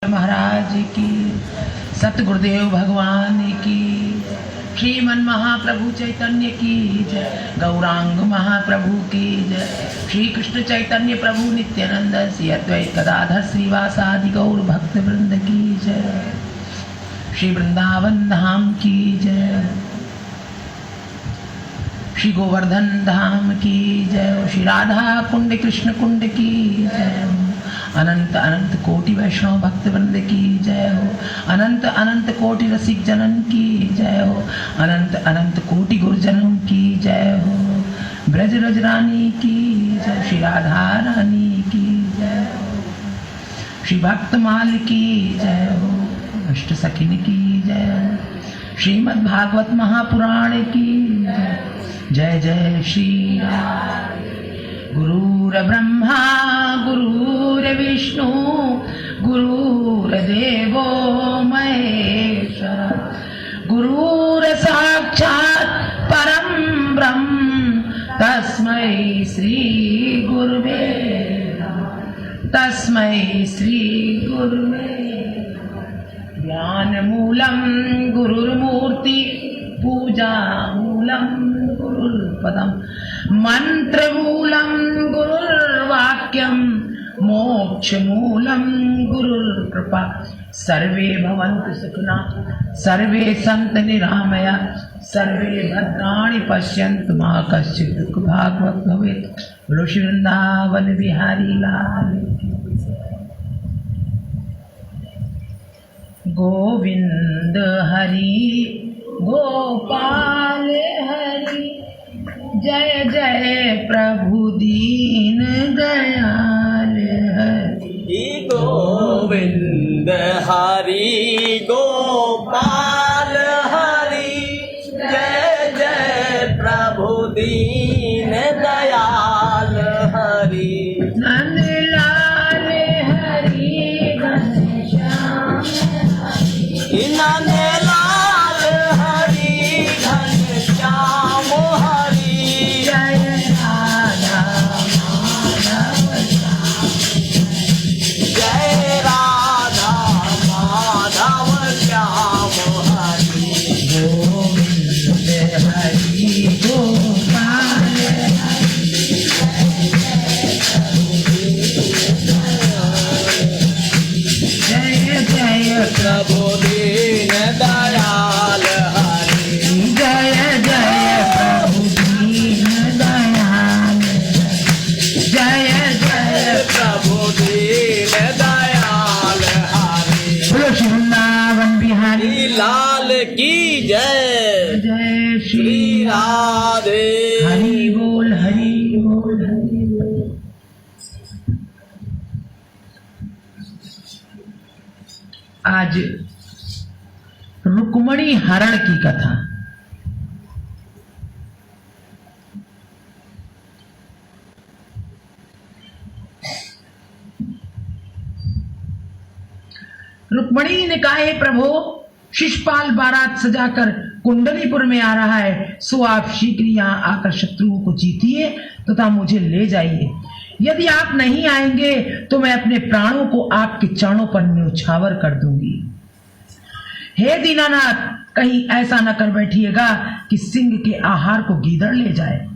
महाराज की, सतगुरुदेव भगवान की, श्रीमन महाप्रभु चैतन्य की जय, गौरांग महाप्रभु की जय, श्री कृष्ण चैतन्य प्रभु नित्यानंद श्री अद्वैत गदाधर श्रीवासादि गौर भक्त वृंद की जय, श्री वृंदावन धाम की जय, श्री गोवर्धन धाम की जय, श्री राधा कुंड कृष्ण कुंड की जय, अनंत अनंत कोटि वैष्णव भक्त वृंद की जय हो, अनंत अनंत कोटि रसिक जनन की जय हो, अनंत अनंत कोटि गुरुजनों की जय हो, ब्रज रज रानी की जय, श्री राधा रानी की जय हो, श्री भक्तमाल की जय हो, अष्ट सखिन की जय हो, श्रीमद् भागवत महापुराण की जय, जय जय श्री राम। गुरुर्ब्रह्मा गुरुर्विष्णु गुरुर्देवो महेश्वर, गुरुर्साक्षात् परं ब्रह्म तस्मै श्री गुरुवे तस्मै श्री गुरुवे। ज्ञानमूलं गुरुर्मूर्ति पूजा मूलं गुरुर्पदम्, मंत्रमूलं गुरुर्वाक्यं मोक्षमूलं गुरुर्कृपा। सर्वे भवन्तु सुखिनः, सर्वे सन्तु निरामया, सर्वे भद्राणि पश्यन्तु मा कश्चित् दुःखभाग् भवेत्। बोलो श्री वृंदावन बिहारी लाल की। गोविंद हरि गोपाल हरि, जय जय प्रभु दीन दयाल हरि। गोविंद हरि गोपाल हरि, जय जय प्रभु दीन दयाल हरि। नंद लाल हरि घनश्याम, नंद लाल हरि घनश्याम हरि, जय राधा माधव श्याम, जय राधा माधव श्याम हरि। गोविंद हरि गोपाल हरि, जय जय प्रभु दीन दयाल हरि, जय जय प्रभु दीन दयाल, जय जय प्रभु दीन दयाल हरि। बोलो श्री वृंदावन बिहारी लाल की जय, जय श्री श्री राधे। हरि बोल हरि बोल हरि बोल। आज रुक्मणी हरण की कथा। रुक्मणी ने कहा, हे प्रभु, शिशुपाल बारात सजाकर कुंडलीपुर में आ रहा है, सो आप शीघ्र यहाँ आकर शत्रुओं को जीतिए तथा मुझे ले जाइए। यदि आप नहीं आएंगे तो मैं अपने प्राणों को आपके चरणों पर न्यौछावर कर दूंगी। हे दीनानाथ, कहीं ऐसा न कर बैठिएगा कि सिंह के आहार को गीदड़ ले जाए।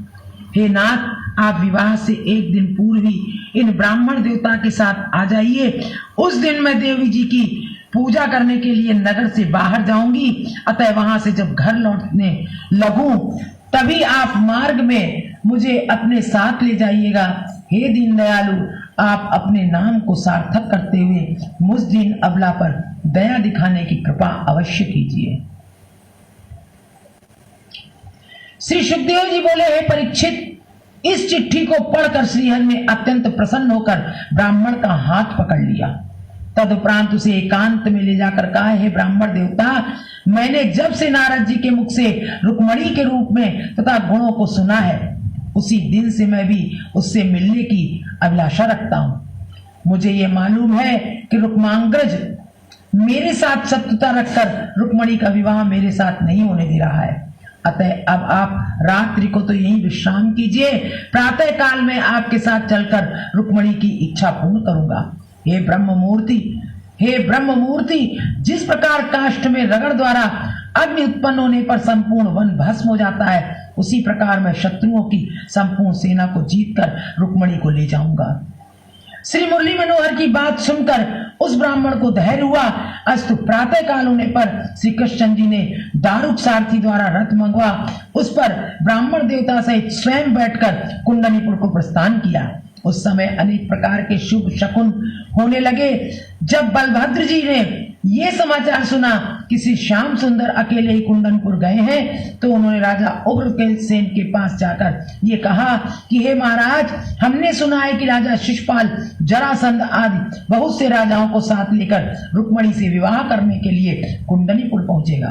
हे नाथ, आप विवाह से एक दिन पूर्व ही इन ब्राह्मण देवता के साथ आ जाइए। उस दिन मैं देवी जी की पूजा करने के लिए नगर से बाहर जाऊंगी, अतः वहां से जब घर लौटने लगूं तभी आप मार्ग में मुझे अपने साथ ले जाइएगा। हे दीन दयालु, आप अपने नाम को सार्थक करते हुए मुझ दीन अबला पर दया दिखाने की कृपा अवश्य कीजिए। श्री सुखदेव जी बोले, हे परीक्षित, इस चिट्ठी को पढ़कर श्रीहरि ने अत्यंत प्रसन्न होकर ब्राह्मण का हाथ पकड़ लिया। तदुपरांत उसे एकांत में ले जाकर कहा, हे ब्राह्मण देवता, मैंने जब से नारद जी के मुख से रुक्मणी के रूप में तथा गुणों को सुना है, उसी दिन से मैं भी उससे मिलने की अभिलाषा रखता हूं। मुझे यह मालूम है कि रुक्मांगज मेरे साथ शत्रुता रखकर रुक्मणी का विवाह मेरे साथ नहीं होने दे रहा है। अतः अब आप रात्रि को तो यहीं विश्राम कीजिए, प्रातः काल में आपके साथ चलकर रुक्मणी की इच्छा पूर्ण करूंगा। हे ब्रह्म मूर्ति, हे ब्रह्म मूर्ति, जिस प्रकार काष्ठ में रगड़ द्वारा अग्नि उत्पन्न होने पर संपूर्ण वन भस्म हो जाता है, उसी प्रकार मैं शत्रुओं की संपूर्ण सेना को जीतकर रुक्मणी को ले जाऊंगा। श्री मुरली मनोहर की बात सुनकर उस ब्राह्मण को धैर्य हुआ। अस्तु प्रातः काल होने पर श्री कृष्ण जी ने दारुक सारथी द्वारा रथ मंगवा, उस पर ब्राह्मण देवता सहित स्वयं बैठकर कुंडलीपुर को प्रस्थान किया। उस समय अनेक प्रकार के शुभ शकुन होने लगे। जब बलभद्र जी ने ये समाचार सुना कि श्री श्याम सुंदर अकेले ही कुंडनपुर गए हैं, तो उन्होंने राजा उग्रसेन के पास जाकर ये कहा कि हे महाराज, हमने सुना है कि राजा शिशुपाल, जरासंध आदि बहुत से राजाओं को साथ लेकर रुक्मणी से विवाह करने के लिए कुंडलीपुर पहुंचेगा,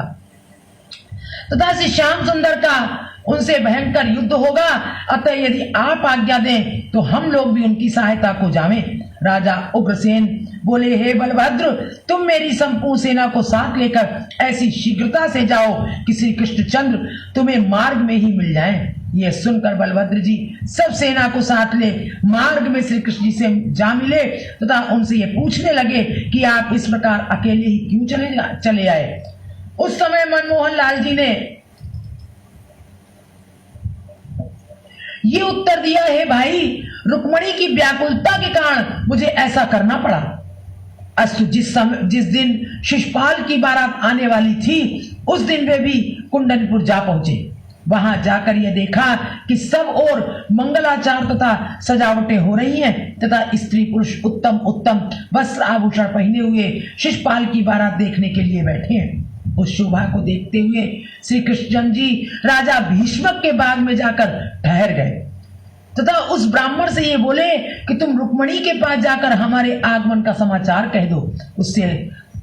तथा श्री श्याम सुंदर का उनसे भयंकर युद्ध होगा। अतः यदि आप आज्ञा दें तो हम लोग भी उनकी सहायता को जावें। राजा उग्रसेन बोले, हे बलभद्र, तुम मेरी संपूर्ण सेना को साथ लेकर ऐसी शीघ्रता से जाओ कि श्री कृष्णचंद्र तुम्हें मार्ग में ही मिल जाएं। यह सुनकर बलभद्र जी सब सेना को साथ ले मार्ग में श्री कृष्ण जी से जा मिले तथा उनसे ये पूछने लगे कि आप इस प्रकार अकेले ही क्यों चले आए। उस समय मनमोहन लाल जी ने ये उत्तर दिया, हे भाई, रुक्मणी की व्याकुलता के कारण मुझे ऐसा करना पड़ा। अस्तु जिस दिन शिशुपाल की बारात आने वाली थी, उस दिन वे भी कुंडनपुर जा पहुंचे। वहां जाकर यह देखा कि सब ओर मंगलाचार तथा सजावटें हो रही हैं तथा स्त्री पुरुष उत्तम उत्तम वस्त्र आभूषण पहने हुए शिशुपाल की बारात देखने के लिए बैठे हैं। उस शोभा को देखते हुए श्री कृष्ण जी राजा भीष्मक के बाग में जाकर ठहर गए तथा उस ब्राह्मण से ये बोले कि तुम रुक्मणी के पास जाकर हमारे आगमन का समाचार कह दो,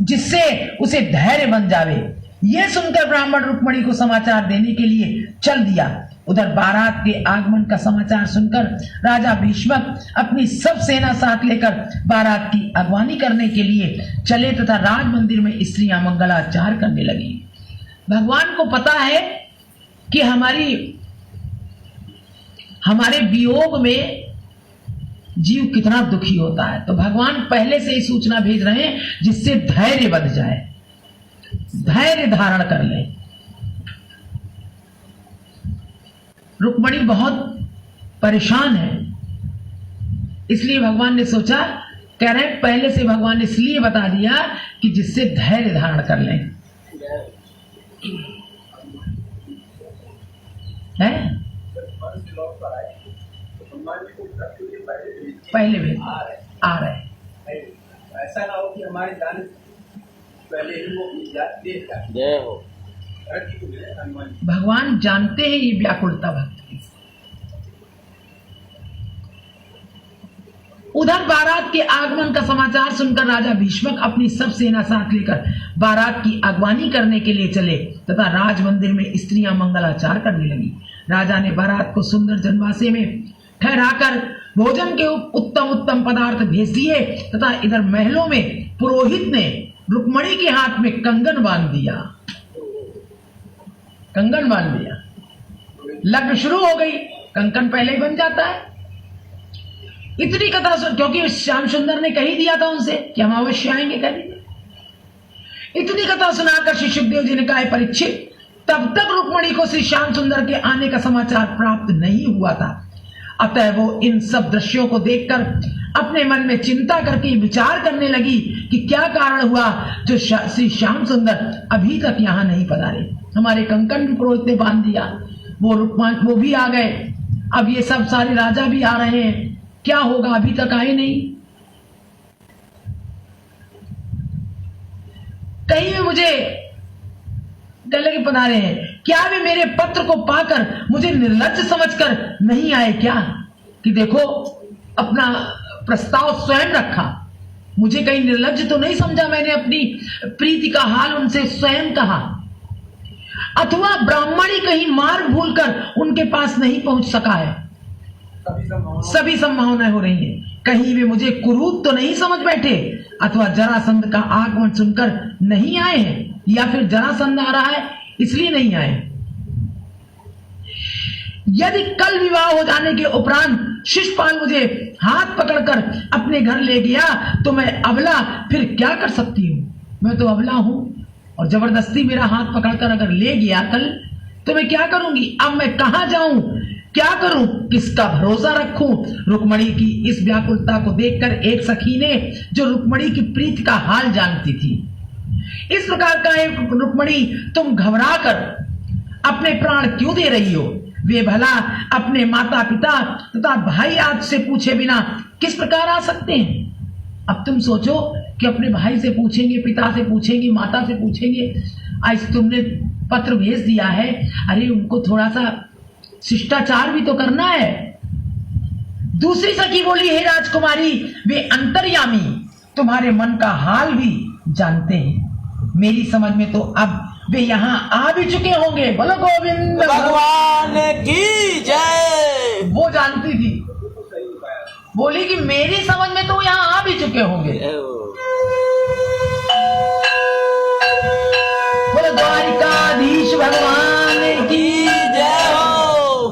जिससे उसे धैर्य बन जावे। यह सुनकर ब्राह्मण रुक्मणी को समाचार देने के लिए चल दिया। उधर बारात के आगमन का समाचार सुनकर राजा भीष्मक अपनी सब सेना साथ लेकर बारात की अगवानी करने के लिए चले तथा राज मंदिर में स्त्रियां मंगलाचार करने लगी। भगवान को पता है कि हमारे वियोग में जीव कितना दुखी होता है, तो भगवान पहले से ही सूचना भेज रहे हैं जिससे धैर्य बंध जाए, धैर्य धारण कर ले। रुक्मणी बहुत परेशान है, इसलिए भगवान ने सोचा, कह रहे हैं पहले से भगवान ने इसलिए बता दिया कि जिससे धैर्य धारण कर लें। है पहले भी आ रहे, ऐसा ना हो कि हमारे जान पहले ही वो जय हो। भगवान जानते हैं ये व्याकुलता भक्त की। उधर बारात के आगमन का समाचार सुनकर राजा भीष्मक अपनी सब सेना साथ लेकर बारात की अगवानी करने के लिए चले तथा राज मंदिर में स्त्रियां मंगलाचार करने लगी। राजा ने बारात को सुंदर जनवासे में ठहराकर भोजन के उत्तम उत्तम पदार्थ भेज दिए तथा इधर महलों में पुरोहित ने रुक्मणी के हाथ में कंगन बांध दिया। कंगन बांध दिया, लग्न शुरू हो गई। कंकन पहले ही बन जाता है। इतनी कथा सुन, क्योंकि श्याम सुंदर ने कही दिया था उनसे कि हम अवश्य आएंगे कभी। इतनी कथा सुनाकर श्री सुखदेव जी ने कहा, परीक्षित, तब तक रुक्मणी को श्री श्याम सुंदर के आने का समाचार प्राप्त नहीं हुआ था। अतः वो इन सब दृश्यों को देखकर अपने मन में चिंता करके विचार करने लगी कि क्या कारण हुआ जो श्री श्याम सुंदर अभी तक यहाँ नहीं पधारे। हमारे कंकन भी पुरोहित ने बांध दिया, वो भी आ गए, अब ये सब सारे राजा भी आ रहे हैं, क्या होगा, अभी तक आए नहीं। कहीं भी मुझे गले के पधारे हैं, क्या वे मेरे पत्र को पाकर मुझे निर्लज्ज समझकर नहीं आए क्या, कि देखो अपना प्रस्ताव स्वयं रखा, मुझे कहीं निर्लज्ज तो नहीं समझा, मैंने अपनी प्रीति का हाल उनसे स्वयं कहा, अथवा ब्राह्मणी कहीं मार्ग भूलकर उनके पास नहीं पहुंच सका है। सभी संभावनाएं हो रही हैं, कहीं वे मुझे कुरूप तो नहीं समझ बैठे, अथवा जरासंध का आगमन सुनकर नहीं आए हैं, या फिर जरासंध आ रहा है इसलिए नहीं आए। यदि कल विवाह हो जाने के उपरांत शिशुपाल मुझे हाथ पकड़कर अपने घर ले गया तो मैं अबला फिर क्या कर सकती हूँ? मैं तो अबला हूं और जबरदस्ती मेरा हाथ पकड़कर अगर ले गया कल तो मैं क्या करूंगी? अब मैं कहां जाऊं, क्या करूं, किसका भरोसा रखूं? रुक्मणी की इस व्याकुलता को देखकर एक सखी ने, जो रुक्मणी की प्रीति का हाल जानती थी, इस प्रकार कहा, रुक्मणी तुम घबरा कर अपने प्राण क्यों दे रही हो? वे भला अपने माता पिता तथा भाई आदि से पूछे बिना किस प्रकार आ सकते हैं? अब तुम सोचो कि अपने भाई से पूछेंगे, पिता से पूछेंगे, माता से पूछेंगे। आज तुमने पत्र भेज दिया है, अरे उनको थोड़ा सा शिष्टाचार भी तो करना है। दूसरी सखी बोली, हे राजकुमारी, वे अंतर्यामी तुम्हारे मन का हाल भी जानते हैं। मेरी समझ में तो अब वे यहाँ आ भी चुके होंगे। बोलो गोविंद भगवान की जय। वो जानती थी, बोली कि मेरी समझ में तो यहाँ आ भी चुके होंगे। बोलो द्वारिकाधीश भगवान की जय हो।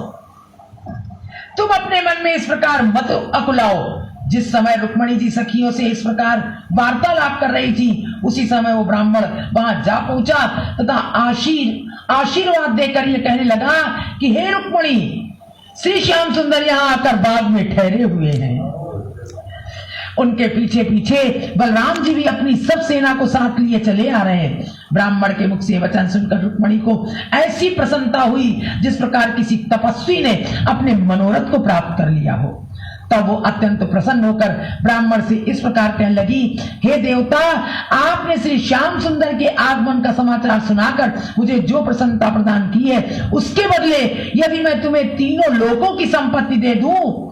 तुम अपने मन में इस प्रकार मत अकुलाओ। जिस समय रुक्मणी जी सखियों से इस प्रकार वार्तालाप कर रही थी, उसी समय वो ब्राह्मण वहां जा पहुंचा तथा आशीर्वाद देकर ये कहने लगा कि हे रुक्मणी, श्री श्याम सुंदर यहाँ आकर बाग में ठहरे हुए हैं। उनके पीछे पीछे बलराम जी भी अपनी सब सेना को साथ लिए चले आ रहे हैं। ब्राह्मण के मुख से वचन सुनकर रुक्मणी को ऐसी प्रसन्नता हुई जिस प्रकार किसी तपस्वी ने अपने मनोरथ को प्राप्त कर लिया हो। तब वो अत्यंत प्रसन्न होकर ब्राह्मण से इस प्रकार कहने लगी, हे देवता, आपने श्री श्याम सुंदर के आगमन का समाचार सुनाकर मुझे जो प्रसन्नता प्रदान की है, उसके बदले यदि मैं तुम्हें तीनों लोकों की संपत्ति दे दूं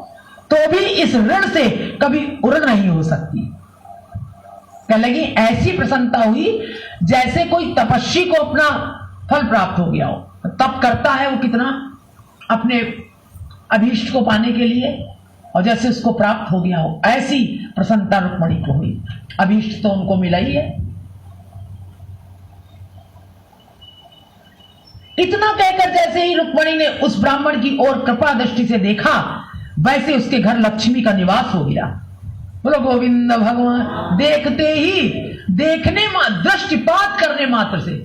तो भी इस ऋण से कभी उड़ नहीं हो सकती। कहने लगी, ऐसी प्रसन्नता हुई जैसे कोई तपस्वी को अपना फल प्राप्त हो गया हो। तप करता है वो कितना अपने अभीष्ट को पाने के लिए, और जैसे उसको प्राप्त हो गया हो, ऐसी प्रसन्नता रुक्मणी को हुई। अभीष्ट तो उनको मिला ही है। इतना कहकर जैसे ही रुक्मणी ने उस ब्राह्मण की ओर कृपा दृष्टि से देखा, वैसे उसके घर लक्ष्मी का निवास हो गया। बोलो गोविंद भगवान। देखते ही, देखने दृष्टिपात करने मात्र से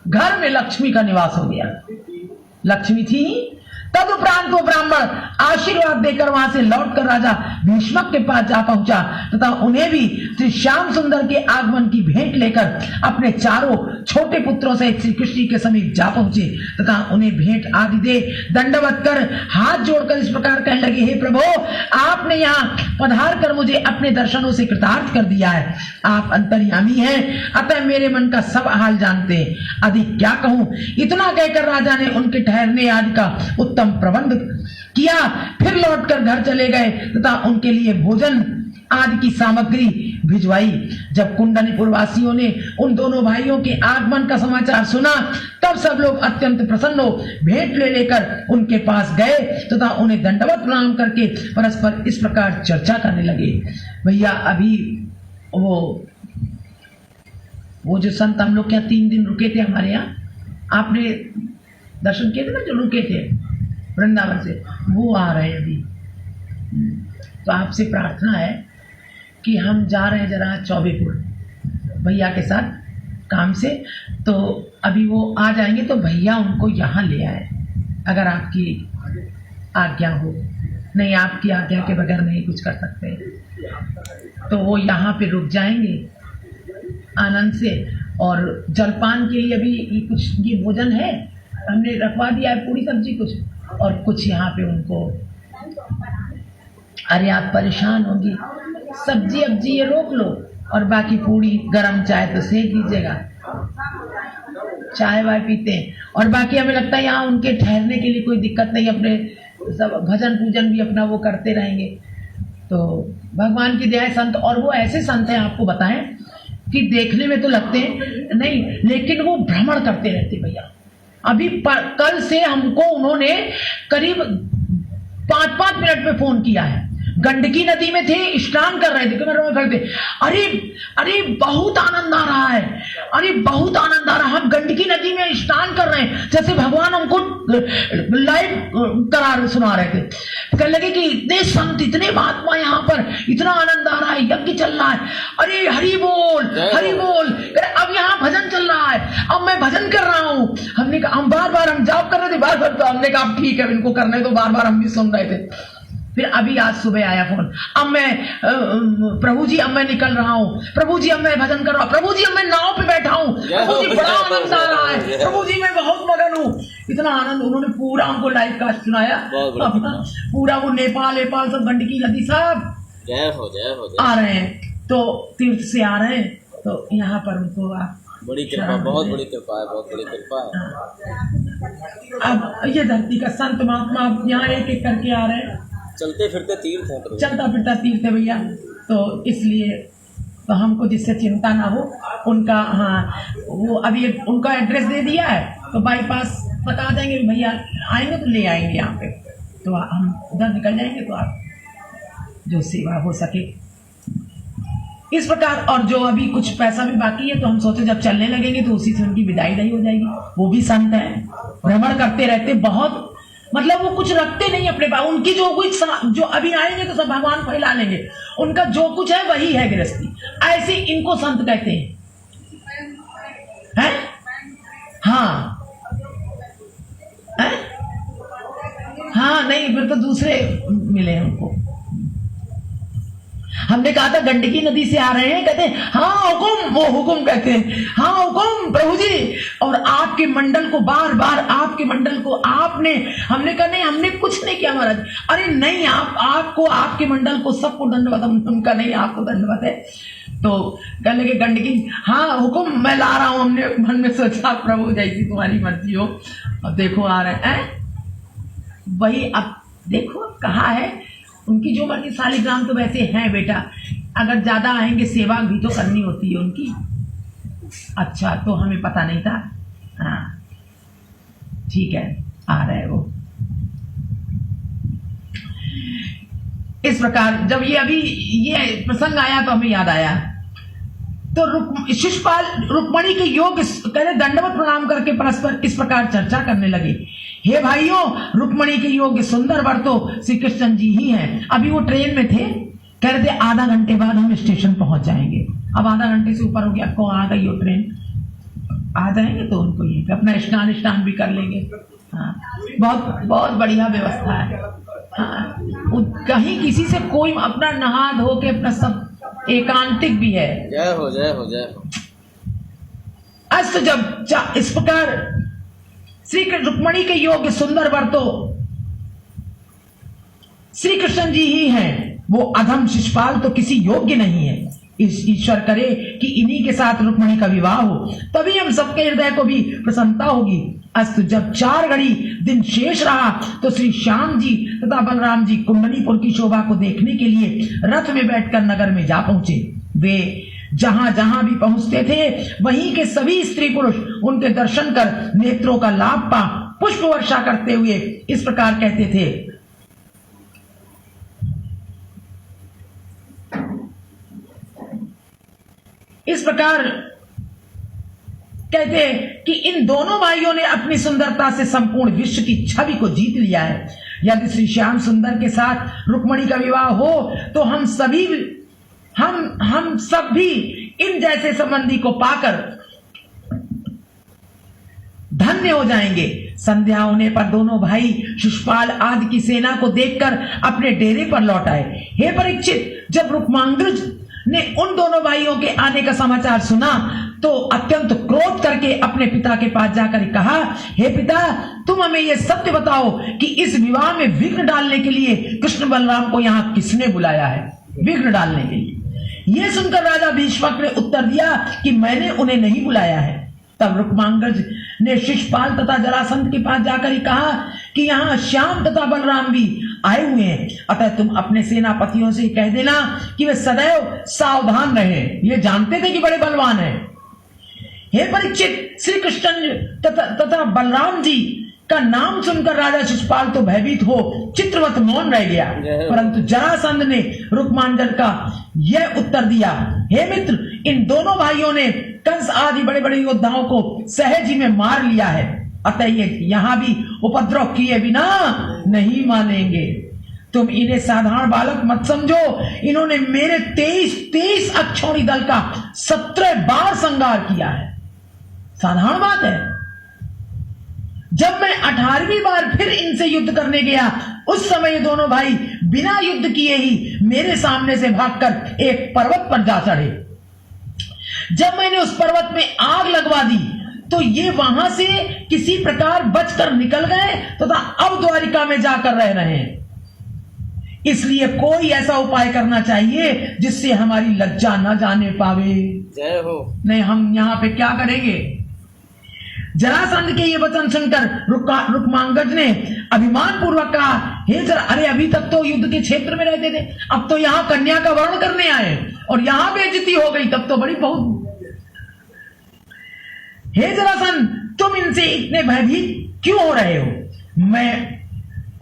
घर में लक्ष्मी का निवास हो गया। लक्ष्मी थी। तदुपरांत वो ब्राह्मण आशीर्वाद देकर वहां से लौटकर राजा भीष्मक के पास जा पहुंचा तथा उन्हें भी श्री श्याम सुंदर के आगमन की भेंट लेकर अपने चारों छोटे पुत्रों से श्री कृष्ण के समीप जा पहुंचे तथा उन्हें भेंट आदि दे दंडवत कर हाथ जोड़कर इस प्रकार कहने लगे, हे प्रभु, आपने यहाँ पधार कर मुझे अपने दर्शनों से कृतार्थ कर दिया है। आप अंतर्यामी हैं, अतः मेरे मन का सब हाल जानते हैं। अधिक क्या कहूं। इतना कहकर राजा ने उनके ठहरने आदि का उत्तम प्रबंध किया। फिर लौटकर घर चले गए तथा उनके लिए भोजन आदि की सामग्री भिजवाई। जब कुंडलीपुर वासियों ने उन दोनों भाइयों के आगमन का समाचार सुना, तब सब लोग अत्यंत प्रसन्न हो भेंट ले लेकर उनके पास गए तथा उन्हें दंडवत प्रणाम करके परस्पर इस प्रकार चर्चा करने लगे। भैया, अभी वो जो संत हम लोग क्या 3 दिन रुके थे हमारे यहाँ, आपने दर्शन किए थे ना, जो रुके थे वृंदावन से, वो आ रहे हैं अभी। तो आपसे प्रार्थना है कि हम जा रहे हैं जरा चौबेपुर भैया के साथ काम से, तो अभी वो आ जाएंगे तो भैया उनको यहाँ ले आए, अगर आपकी आज्ञा हो। नहीं, आपकी आज्ञा के बगैर नहीं कुछ कर सकते, तो वो यहाँ पे रुक जाएंगे आनंद से। और जलपान के लिए अभी कुछ ये भोजन है, हमने रखवा दिया है, पूरी सब्जी कुछ, और कुछ यहाँ पे उनको। अरे आप परेशान होंगी, सब्जी अब्जी ये रोक लो, और बाकी पूरी गरम चाय तो सेक दीजिएगा, चाय वाय पीते हैं। और बाकी हमें लगता है यहाँ उनके ठहरने के लिए कोई दिक्कत नहीं, अपने सब भजन पूजन भी अपना वो करते रहेंगे। तो भगवान की दया है। संत, और वो ऐसे संत हैं, आपको बताएं कि देखने में तो लगते हैं नहीं, लेकिन वो भ्रमण करते रहते भैया। अभी कल से हमको उन्होंने करीब 5-5 मिनट में फोन किया है, गंडकी नदी में थे, स्नान कर रहे थे, खड़े थे। अरे अरे बहुत आनंद आ रहा है, अरे बहुत आनंद आ रहा है, हम गंडकी नदी में स्नान कर रहे हैं, जैसे भगवान हमको लाइव करार सुना रहे थे। कहने लगे कि इतने संत, इतने महात्मा यहाँ पर, इतना आनंद आ रहा है, यज्ञ चल रहा है, अरे हरि बोल हरि बोल। अब यहाँ भजन चल रहा है, अब मैं भजन कर रहा हूँ। हमने कहा, हम बार बार हम जाप कर रहे थे, बार बार, तो हमने कहा ठीक है इनको करने दो, बार बार हम भी सुन रहे थे। फिर अभी आज सुबह आया फोन, अब मैं प्रभु जी, अब मैं निकल रहा हूँ, प्रभु जी अब मैं भजन कर रहा हूँ, प्रभु जी अब मैं नाव पे बैठा हूँ, प्रभु जी बड़ा आनंद आ रहा है, प्रभु जी मैं बहुत मगन हूँ। इतना आनंद, उन्होंने पूरा हमको लाइव कास्ट सुनाया अपना, पूरा वो नेपाल सब गंडकी नदी सब जय हो आ रहे हैं, तो तीर्थ से आ रहे हैं, तो यहाँ पर उनको बड़ी कृपा, बहुत बड़ी कृपा है, बहुत बड़ी कृपा है। अब ये धरती का संत महात्मा यहाँ एक एक करके आ रहे हैं, चलते फिरते तीर्थ है, चलता फिरता तीर्थ है भैया। तो इसलिए तो हमको जिससे चिंता ना हो, उनका, हाँ वो अभी उनका एड्रेस दे दिया है, तो बाईपास बता देंगे भैया आएंगे तो ले आएंगे यहाँ पे, तो हम उधर निकल जाएंगे, तो आप जो सेवा हो सके इस प्रकार। और जो अभी कुछ पैसा भी बाकी है, तो हम सोचे जब चलने लगेंगे तो उसी से उनकी विदाई नहीं हो जाएगी। वो भी संत है, भ्रमण करते रहते, बहुत मतलब वो कुछ रखते नहीं अपने पास, उनकी जो कुछ, जो अभी आएंगे तो सब भगवान फैला लेंगे, उनका जो कुछ है वही है गृहस्थी, ऐसे इनको संत कहते हैं। हाँ हाँ, नहीं फिर तो दूसरे मिले हमको। हमने कहा था गंडकी नदी से आ रहे हैं, कहते हैं हाँ हुकुम, वो हुकुम कहते हैं, हाँ हुकुम प्रभु जी, और आपके मंडल को बार बार, आपके मंडल को आपने, हमने कहा नहीं हमने कुछ नहीं किया महाराज। अरे नहीं, आपको, आपके मंडल को सबको दंडवत, उनका नहीं, आपको दंडवत है। तो कहने लगे गंडकी, हाँ हुकुम मैं ला रहा हूं। हमने मन में सोचा प्रभु जैसी तुम्हारी मर्जी हो। अब देखो आ रहे हैं वही, अब देखो कहा है उनकी जो मर्जी। शालिग्राम तो वैसे हैं बेटा, अगर ज्यादा आएंगे सेवा भी तो करनी होती है उनकी। अच्छा, तो हमें पता नहीं था। हाँ ठीक है, आ रहे वो। इस प्रकार जब ये अभी ये प्रसंग आया तो हमें याद आया, तो शिशुपाल रुक्मणी के योग कहते दंडवत प्रणाम करके परस्पर इस प्रकार चर्चा करने लगे, हे भाइयों, रुक्मणी के योग्य सुंदर वर तो श्री कृष्ण जी ही हैं। अभी वो ट्रेन में थे, कह रहे थे आधा घंटे बाद हम स्टेशन पहुंच जाएंगे। अब आधा घंटे से ऊपर हो गया, आपको आ गई हो ट्रेन, आ जाएंगे तो उनको ये अपना स्नान भी कर लेंगे। हाँ, बहुत बहुत बढ़िया व्यवस्था है। हाँ, कहीं किसी से कोई अपना नहा धो के अपना सब एकांतिक भी है। जय हो जय हो जय हो। अस्त जब इस प्रकार श्री रुक्मणी के योग्य सुंदर वर तो श्री कृष्ण जी ही हैं, वो अधम शिशुपाल तो किसी योग्य नहीं है। इस ईश्वर करे कि इन्हीं के साथ रुक्मणी का विवाह हो, तभी हम सबके हृदय को भी प्रसन्नता होगी। अस्तु जब 4 घड़ी दिन शेष रहा तो श्री श्याम जी तथा बलराम जी कुंडलीपुर की शोभा को देखने के लिए रथ में बैठकर नगर में जा पहुंचे। वे जहां जहां भी पहुंचते थे वहीं के सभी स्त्री पुरुष उनके दर्शन कर नेत्रों का लाभ पा पुष्प वर्षा करते हुए इस प्रकार कहते थे, इस प्रकार कहते कि इन दोनों भाइयों ने अपनी सुंदरता से संपूर्ण विश्व की छवि को जीत लिया है। यदि श्री श्याम सुंदर के साथ रुक्मणी का विवाह हो तो हम सब भी इन जैसे संबंधी को पाकर धन्य हो जाएंगे। संध्या होने पर दोनों भाई शिशुपाल आदि की सेना को देखकर अपने डेरे पर लौट आए। हे परीक्षित, जब रुक्मांगज ने उन दोनों भाइयों के आने का समाचार सुना तो अत्यंत क्रोध करके अपने पिता के पास जाकर कहा, हे पिता, तुम हमें यह सत्य बताओ कि इस विवाह में विघ्न डालने के लिए कृष्ण बलराम को यहाँ किसने बुलाया है? विघ्न डालने के लिए। यह सुनकर राजा भीष्मक ने उत्तर दिया कि मैंने उन्हें नहीं बुलाया है। तब रुक्मांगज ने शिशुपाल तथा जरासंध के पास जाकर कहा कि यहाँ श्याम तथा बलराम भी आए हुए हैं, अतः तुम अपने सेनापतियों से कह देना कि वे सदैव सावधान रहें। ये जानते थे कि बड़े बलवान हैं। हे परीक्षित, श्री कृष्ण तथा बलराम जी का नाम सुनकर राजा शिशुपाल तो भयभीत हो चित्रवत मौन रह गया, परंतु जरासंध ने रुक्मांगद का यह उत्तर दिया, हे मित्र, इन दोनों भाइयों ने कंस आदि बड़े बड़े योद्धाओं को सहज ही में मार लिया है, अतः ये यहाँ भी उपद्रव किए बिना नहीं मानेंगे। तुम इन्हें साधारण बालक मत समझो, इन्होंने मेरे 23 अक्षौणी दल का 17 बार संहार किया है। साधारण बात है। जब मैं 18वीं बार फिर इनसे युद्ध करने गया, उस समय ये दोनों भाई बिना युद्ध किए ही मेरे सामने से भागकर एक पर्वत पर जा चढ़े। जब मैंने उस पर्वत में आग लगवा दी तो ये वहां से किसी प्रकार बचकर निकल गए तथा अब द्वारिका में जाकर रह रहे हैं। इसलिए कोई ऐसा उपाय करना चाहिए जिससे हमारी लज्जा न जाने पावे। जय हो। नहीं, हम यहां पे क्या करेंगे? जरासंध के ये वचन सुनकर रुक्मांगद ने अभिमान पूर्वक कहा, हे जरा, अरे अभी तक तो युद्ध के क्षेत्र में रहते थे, अब तो यहाँ कन्या का वर्ण करने आए और यहाँ बेइज्जती हो गई, तब तो बड़ी बहुत। हे जरासंध, तुम इनसे इतने भयभीत क्यों हो रहे हो? मैं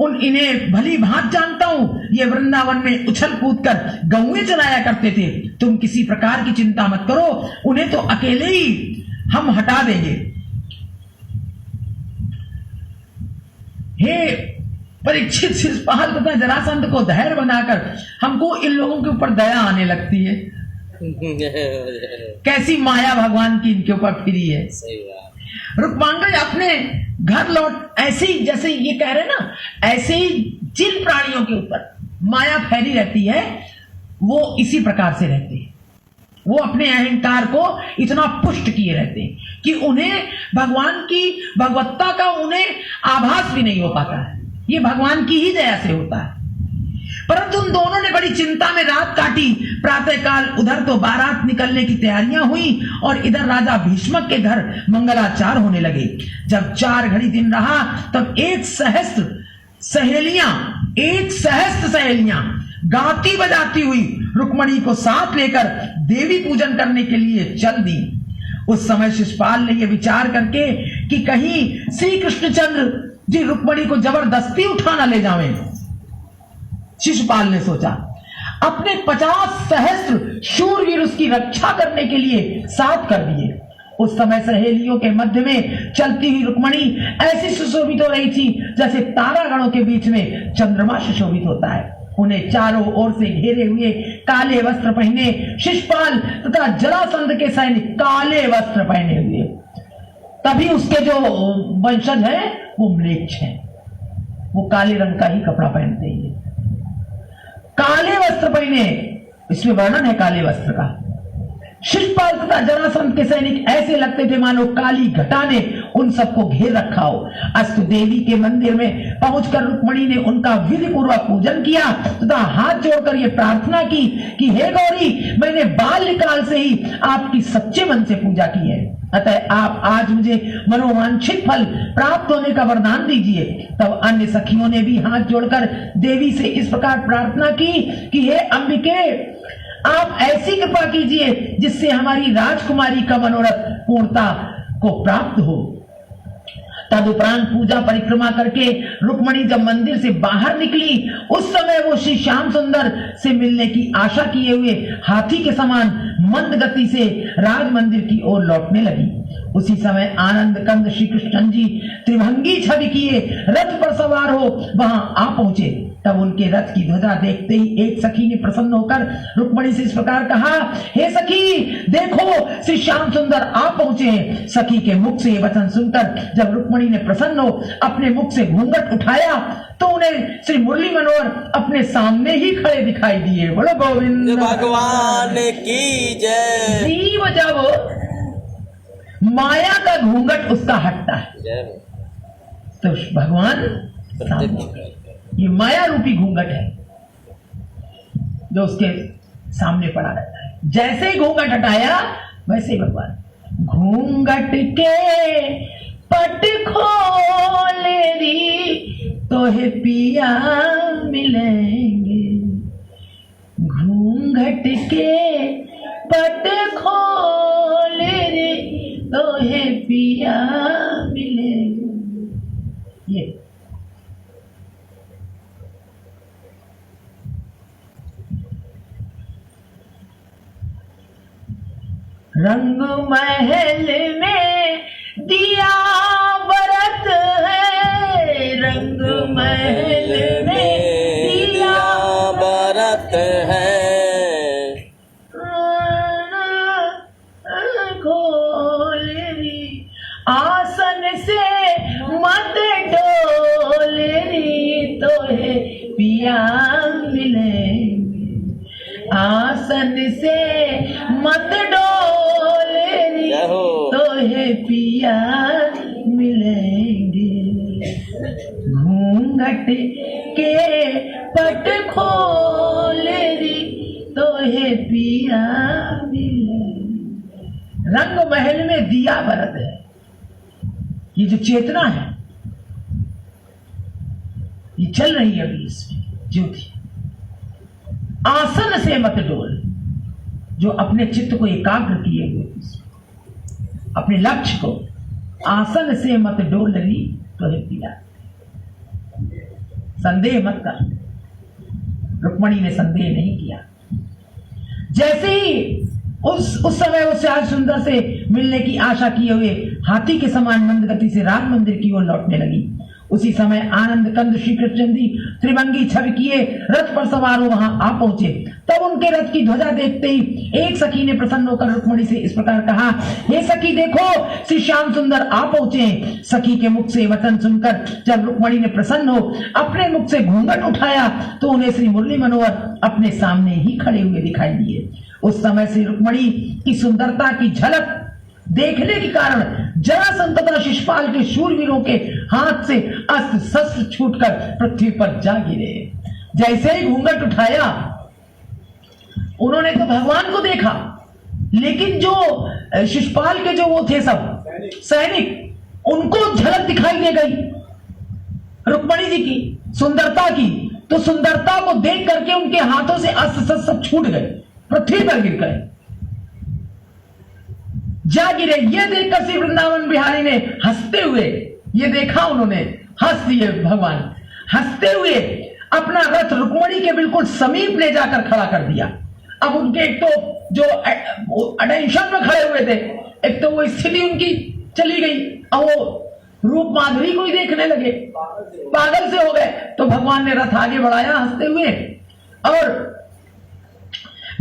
इन्हें भली भांति जानता हूं, ये वृंदावन में उछल कूद कर गौएं चलाया करते थे। तुम किसी प्रकार की चिंता मत करो, उन्हें तो अकेले ही हम हटा देंगे। हे परीक्षित, शिशुपाल तथा जरासंध को धैर्य बनाकर हमको इन लोगों के ऊपर दया आने लगती है। कैसी माया भगवान की इनके ऊपर फिरी है। सही बात। रुक्मांगद अपने घर लौट ऐसे ही, जैसे ये कह रहे ना, ऐसे ही जिन प्राणियों के ऊपर माया फैली रहती है वो इसी प्रकार से रहते हैं। वो अपने अहंकार को इतना पुष्ट किए रहते हैं कि उन्हें भगवान की भगवत्ता का उन्हें आभास भी नहीं हो पाता है। ये भगवान की ही दया से होता है। परंतु उन दोनों ने बड़ी चिंता में रात काटी। प्रातःकाल उधर तो बारात निकलने की तैयारियां हुई और इधर राजा भीष्मक के घर मंगलाचार होने लगे। जब 4 घड़ी दिन रहा तब 1 सहस्त्र सहेलियां गाती बजाती हुई रुक्मणी को साथ लेकर देवी पूजन करने के लिए चल दी। उस समय शिशुपाल ने यह विचार करके कि कहीं श्री कृष्णचंद्र जी रुक्मणी को जबरदस्ती उठाना ले जावें, शिशुपाल ने सोचा। अपने 50 सहस्त्र शूरवीर उसकी रक्षा करने के लिए साथ कर दिए। उस समय सहेलियों के मध्य में चलती हुई रुक्मणी ऐसी सुशोभित हो रही थी जैसे तारागणों के बीच में चंद्रमा सुशोभित होता है। उन्हें चारों ओर से घेरे हुए काले वस्त्र पहने शिशुपाल तथा जरासंध के सैनिक काले वस्त्र पहने हुए। तभी उसके जो वंशज है वो म्लेच्छ हैं, वो काले रंग का ही कपड़ा पहनते हैं। काले वस्त्र पहने, इसमें वर्णन है काले वस्त्र का। शिशुपाल तथा जरासंध के सैनिक ऐसे लगते थे मानो काली घटा ने उन सबको घेर रखा हो। अस्तु देवी के मंदिर में पहुंचकर रुक्मणी ने उनका विधि पूर्वक पूजन किया तथा हाथ जोड़कर ये प्रार्थना की कि हे गौरी, मैंने बाल्यकाल से ही आपकी सच्चे मन से पूजा की है, अतः आप आज मुझे मनोवांछित फल प्राप्त होने का वरदान दीजिए। तब अन्य सखियों ने भी हाथ जोड़कर देवी से इस प्रकार प्रार्थना की कि हे अंबिके, आप ऐसी कृपा कीजिए जिससे हमारी राजकुमारी का मनोरथ पूर्णता को प्राप्त हो। तदुपरांत पूजा परिक्रमा करके रुक्मणी जब मंदिर से बाहर निकली उस समय वो श्री श्याम सुंदर से मिलने की आशा किए हुए हाथी के समान मंद गति से राज मंदिर की ओर लौटने लगी। उसी समय आनंद कंद श्री कृष्ण जी त्रिभंगी छवि किए रथ पर सवार हो वहां आ पहुंचे। तब उनके रथ की ध्वजा देखते ही एक सखी ने प्रसन्न होकर रुक्मणी से इस प्रकार कहा, हे सखी, देखो श्री श्याम सुंदर आ पहुंचे हैं। सखी के मुख से ये वचन सुनकर जब रुक्मणी ने प्रसन्न हो अपने मुख से घूंघट उठाया तो उन्हें श्री मुरली मनोहर अपने सामने ही खड़े दिखाई दिए। बोलो गोविंद भगवान की जय। जीव जब माया का घूंघट उसका हटता है तो भगवान सामने, ये माया रूपी घूंघट है जो उसके सामने पड़ा रहता है। जैसे ही घूंघट हटाया वैसे ही भगवान घूंघट के पट खोले री तो हे पिया मिलेंगे, घूंघट के पट खोले रे तो हे पिया मिलेंगे। ये रंग महल में दिया बरत है, रंग महल में दिया बरत है। खोलरी आसन से मत डोलरी, तो है पिया मिलेंगे, आसन से मत डोलरी, तो है पिया मिलेंगे, घूंघट के पट खोलरी, तो है पिया मिलेंगे। रंग महल में दिया बरत है, ये जो चेतना है ये चल रही है अभी इसमें ज्योति। आसन से मत डोल, जो अपने चित्त को एकाग्र किए हुए अपने लक्ष्य को, आसन से मत डोल रही तो है पिया। संदेह मत कर, रुक्मणी ने संदेह नहीं किया। जैसे ही उस समय वो श्याम सुंदर से मिलने की आशा किए हुए हाथी के समान मंद गति से राम मंदिर की ओर लौटने लगी, उसी समय आनंद कंद श्री कृष्ण जी त्रिभंगी छवि किए रथ पर सवार वहां आ पहुंचे। तब उनके रथ की ध्वजा देखते ही एक सखी ने प्रसन्न होकर रुक्मणी से इस प्रकार कहा, हे सखी देखो श्री श्याम सुंदर आ पहुंचे। सखी के मुख से वचन सुनकर जब रुक्मणी ने प्रसन्न हो अपने मुख से घूंघट उठाया तो उन्हें श्री मुरली मनोहर अपने सामने ही खड़े हुए दिखाई दिए। उस समय से रुक्मणी की सुंदरता की झलक देखने के कारण जरासंध तथा शिशुपाल के शूरवीरों के हाथ से अस्त्र शस्त्र छूटकर पृथ्वी पर जा गिरे। जैसे ही घूंघट उठाया उन्होंने तो भगवान को देखा, लेकिन जो शिशुपाल के जो वो थे सब सैनिक, उनको झलक दिखाई दे गई रुक्मणी जी की सुंदरता की। तो सुंदरता को देख करके उनके हाथों से अस्त्र शस्त्र छूट गए, पृथ्वी पर गिर गए, जा गिरे। ये देखकर श्री वृंदावन बिहारी ने हंसते हुए, ये देखा उन्होंने, हंस दिए भगवान, हंसते हुए अपना रथ रुक्मणी के बिल्कुल समीप ले जाकर खड़ा कर दिया। अब उनके एक तो जो अटेंशन में खड़े हुए थे, एक तो वो स्थिति उनकी चली गई, अब वो रूप माधुरी को ही देखने लगे, पागल से हो गए। तो भगवान ने रथ आगे बढ़ाया हंसते हुए और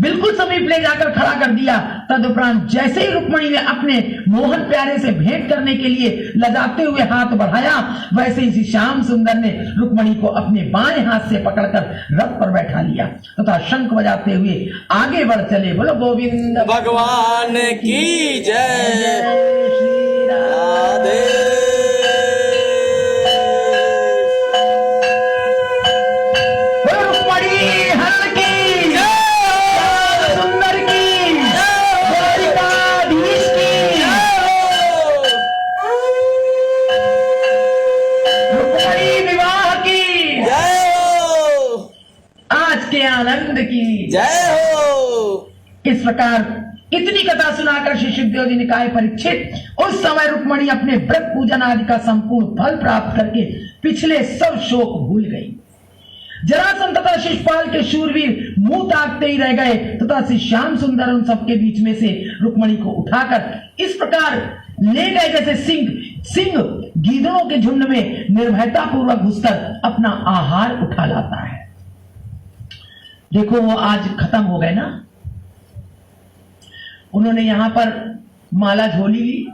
बिल्कुल समीप ले जाकर खड़ा कर दिया। तदुपरांत जैसे ही रुक्मणी ने अपने मोहन प्यारे से भेंट करने के लिए लजाते हुए हाथ बढ़ाया, वैसे ही श्याम सुंदर ने रुक्मणी को अपने बाएं हाथ से पकड़कर रथ पर बैठा लिया तथा शंख बजाते हुए आगे बढ़ चले। बोलो गोविंद भगवान की जय। जय श्री राधे। आनंद की जय हो। इस प्रकार इतनी कथा सुनाकर श्री सुखदेव जी ने कहा, परीक्षित उस समय रुक्मणी अपने व्रत पूजन आदि का संपूर्ण फल प्राप्त करके पिछले सब शोक भूल गई। जरासंध तथा शिशुपाल के शूरवीर मुंह ताकते ही रह गए तथा श्री श्याम सुंदर उन सबके बीच में से रुक्मणी को उठाकर इस प्रकार ले गए जैसे सिंह गीदड़ों के झुंड में निर्भयता पूर्वक घुसकर अपना आहार उठा लाता है। देखो वो आज खत्म हो गए ना, उन्होंने यहां पर माला झोली ली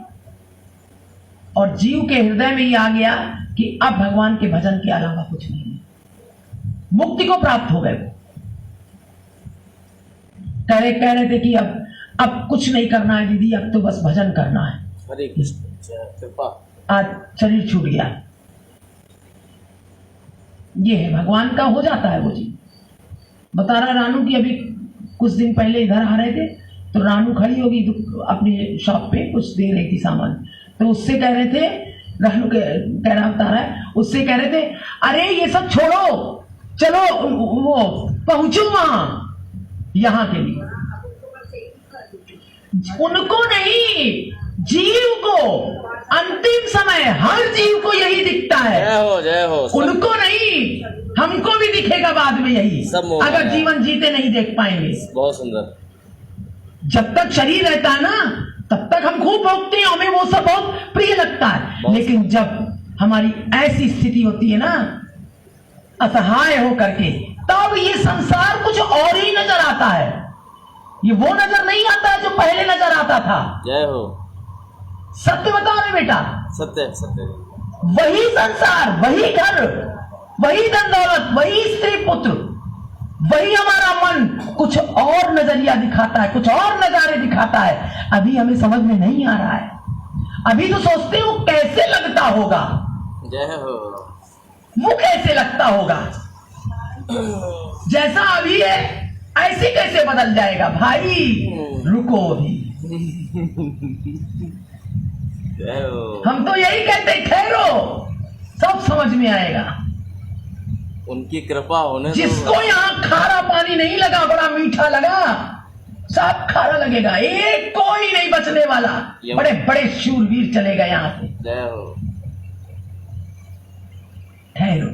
और जीव के हृदय में ये आ गया कि अब भगवान के भजन के अलावा कुछ नहीं है, मुक्ति को प्राप्त हो गए। कह रहे थे कि अब कुछ नहीं करना है दीदी, अब तो बस भजन करना है। हरे कृष्ण कृपा। आज शरीर छूट गया। ये है भगवान का हो जाता है वो जी। बता रहा रानू की अभी कुछ दिन पहले इधर आ रहे थे तो रानू खड़ी होगी अपनी शॉप पे, कुछ दे रही थी सामान, तो उससे कह रहे थे, रानू कह रहा बता रहा है, उससे कह रहे थे अरे ये सब छोड़ो, चलो वो पहुंचो वहां यहाँ के लिए। उनको नहीं, जीव को अंतिम समय हर जीव को यही दिखता है। जय हो उनको नहीं, हमको भी दिखेगा बाद में यही, अगर जीवन जीते नहीं देख पाएंगे। बहुत सुंदर। जब तक शरीर रहता है ना, तब तक हम खूब भोगते हैं, हमें वो सब बहुत प्रिय लगता है। लेकिन जब हमारी ऐसी स्थिति होती है ना, असहाय हो करके, तब ये संसार कुछ और ही नजर आता है। ये वो नजर नहीं आता है जो पहले नजर आता था। जय हो। सत्य बता रहे बेटा, सत्य सत्य। वही संसार, वही घर, वही धन दौलत, वही स्त्री पुत्र, वही हमारा मन कुछ और नजरिया दिखाता है, कुछ और नजारे दिखाता है। अभी हमें समझ में नहीं आ रहा है। अभी तो सोचते हो कैसे लगता होगा। जय हो। वो कैसे लगता होगा, जैसा अभी है ऐसे कैसे बदल जाएगा। भाई रुको अभी, हम तो यही कहते ठहरो, सब समझ में आएगा। उनकी कृपा होने जिसको यहाँ खारा पानी नहीं लगा, बड़ा मीठा लगा, सब खारा लगेगा। एक कोई नहीं बचने वाला। बड़े बड़े शूरवीर चले गए यहाँ से। जय हो। ठहरो,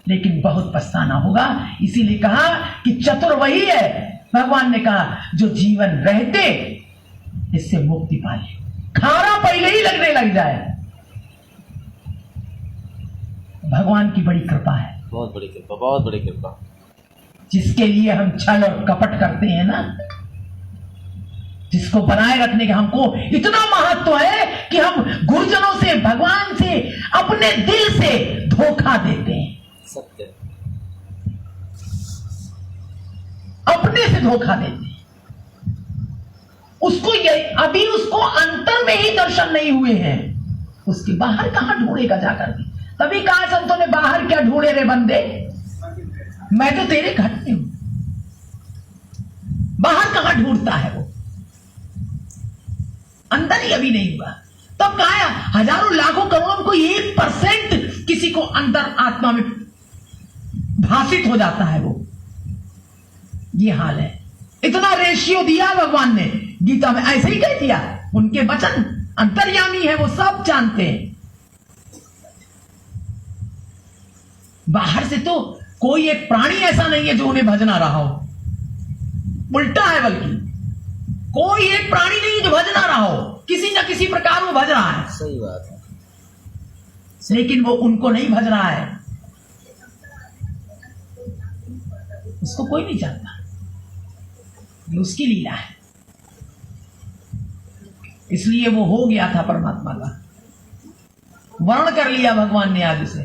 लेकिन बहुत पछताना होगा। इसीलिए कहा कि चतुर वही है, भगवान ने कहा, जो जीवन रहते इससे मुक्ति पाले। खारा पहले ही लगने लग जाए। भगवान की बड़ी कृपा है, बहुत बड़ी कृपा, बहुत बड़ी कृपा। जिसके लिए हम छल और कपट करते हैं ना, जिसको बनाए रखने के हमको इतना महत्व है कि हम गुरुजनों से, भगवान से, अपने दिल से धोखा देते हैं। सत्य। अपने से धोखा देते हैं। उसको अभी उसको अंतर में ही दर्शन नहीं हुए हैं, उसके बाहर कहां ढूंढेगा जाकर के। तभी कहा संतों ने, बाहर क्या ढूंढे रे बंदे, मैं तो तेरे घर में हूं। बाहर कहां ढूंढता है वो, अंदर ही अभी नहीं हुआ। तब कहा हजारों लाखों करोड़ों को 1% किसी को अंदर आत्मा में भाषित हो जाता है वो। ये हाल है। इतना रेशियो दिया भगवान ने गीता में, ऐसे ही कह दिया। उनके वचन अंतर्यामी है, वो सब जानते हैं। बाहर से तो कोई एक प्राणी ऐसा नहीं है जो उन्हें भज ना रहा हो, उल्टा है। बल्कि कोई एक प्राणी नहीं जो भज ना रहा हो, किसी न किसी प्रकार वो भज रहा है। सही बात है। लेकिन वो उनको नहीं भज रहा है, उसको कोई नहीं जानता। ये उसकी लीला है। इसलिए वो हो गया था परमात्मा का, वर्ण कर लिया भगवान ने आज उसे।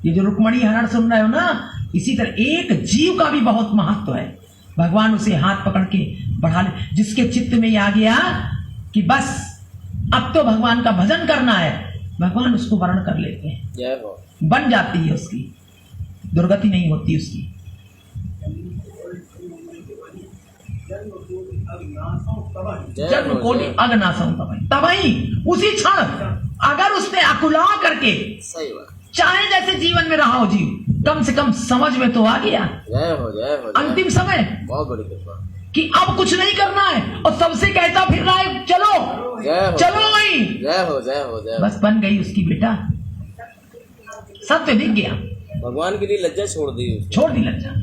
ये जो रुक्मणी हरण सुन रहे हो ना, इसी तरह एक जीव का भी बहुत महत्व है। भगवान उसे हाथ पकड़ के बढ़ा ले। जिसके चित्त में ये आ गया कि बस अब तो भगवान का भजन करना है, भगवान उसको वर्ण कर लेते हैं। जय हो। बन जाती है उसकी, दुर्गति नहीं होती उसकी। जन्म कोटि अगनासम तबही, उसी क्षण अगर उसने अकुला करके, सही बात, चाहे जैसे जीवन में रहा हो जीव, कम से कम समझ में तो आ गया। जय हो जय हो। अंतिम समय बहुत बड़ी कृपा कि अब कुछ नहीं करना है, और सबसे कहता फिर रहा है चलो चलो वही। जय हो जय हो जय हो। बस बन गई उसकी बेटा, सत्य दिख गया। भगवान के लिए लज्जा छोड़ दी उसने। छोड़ दी लज्जा।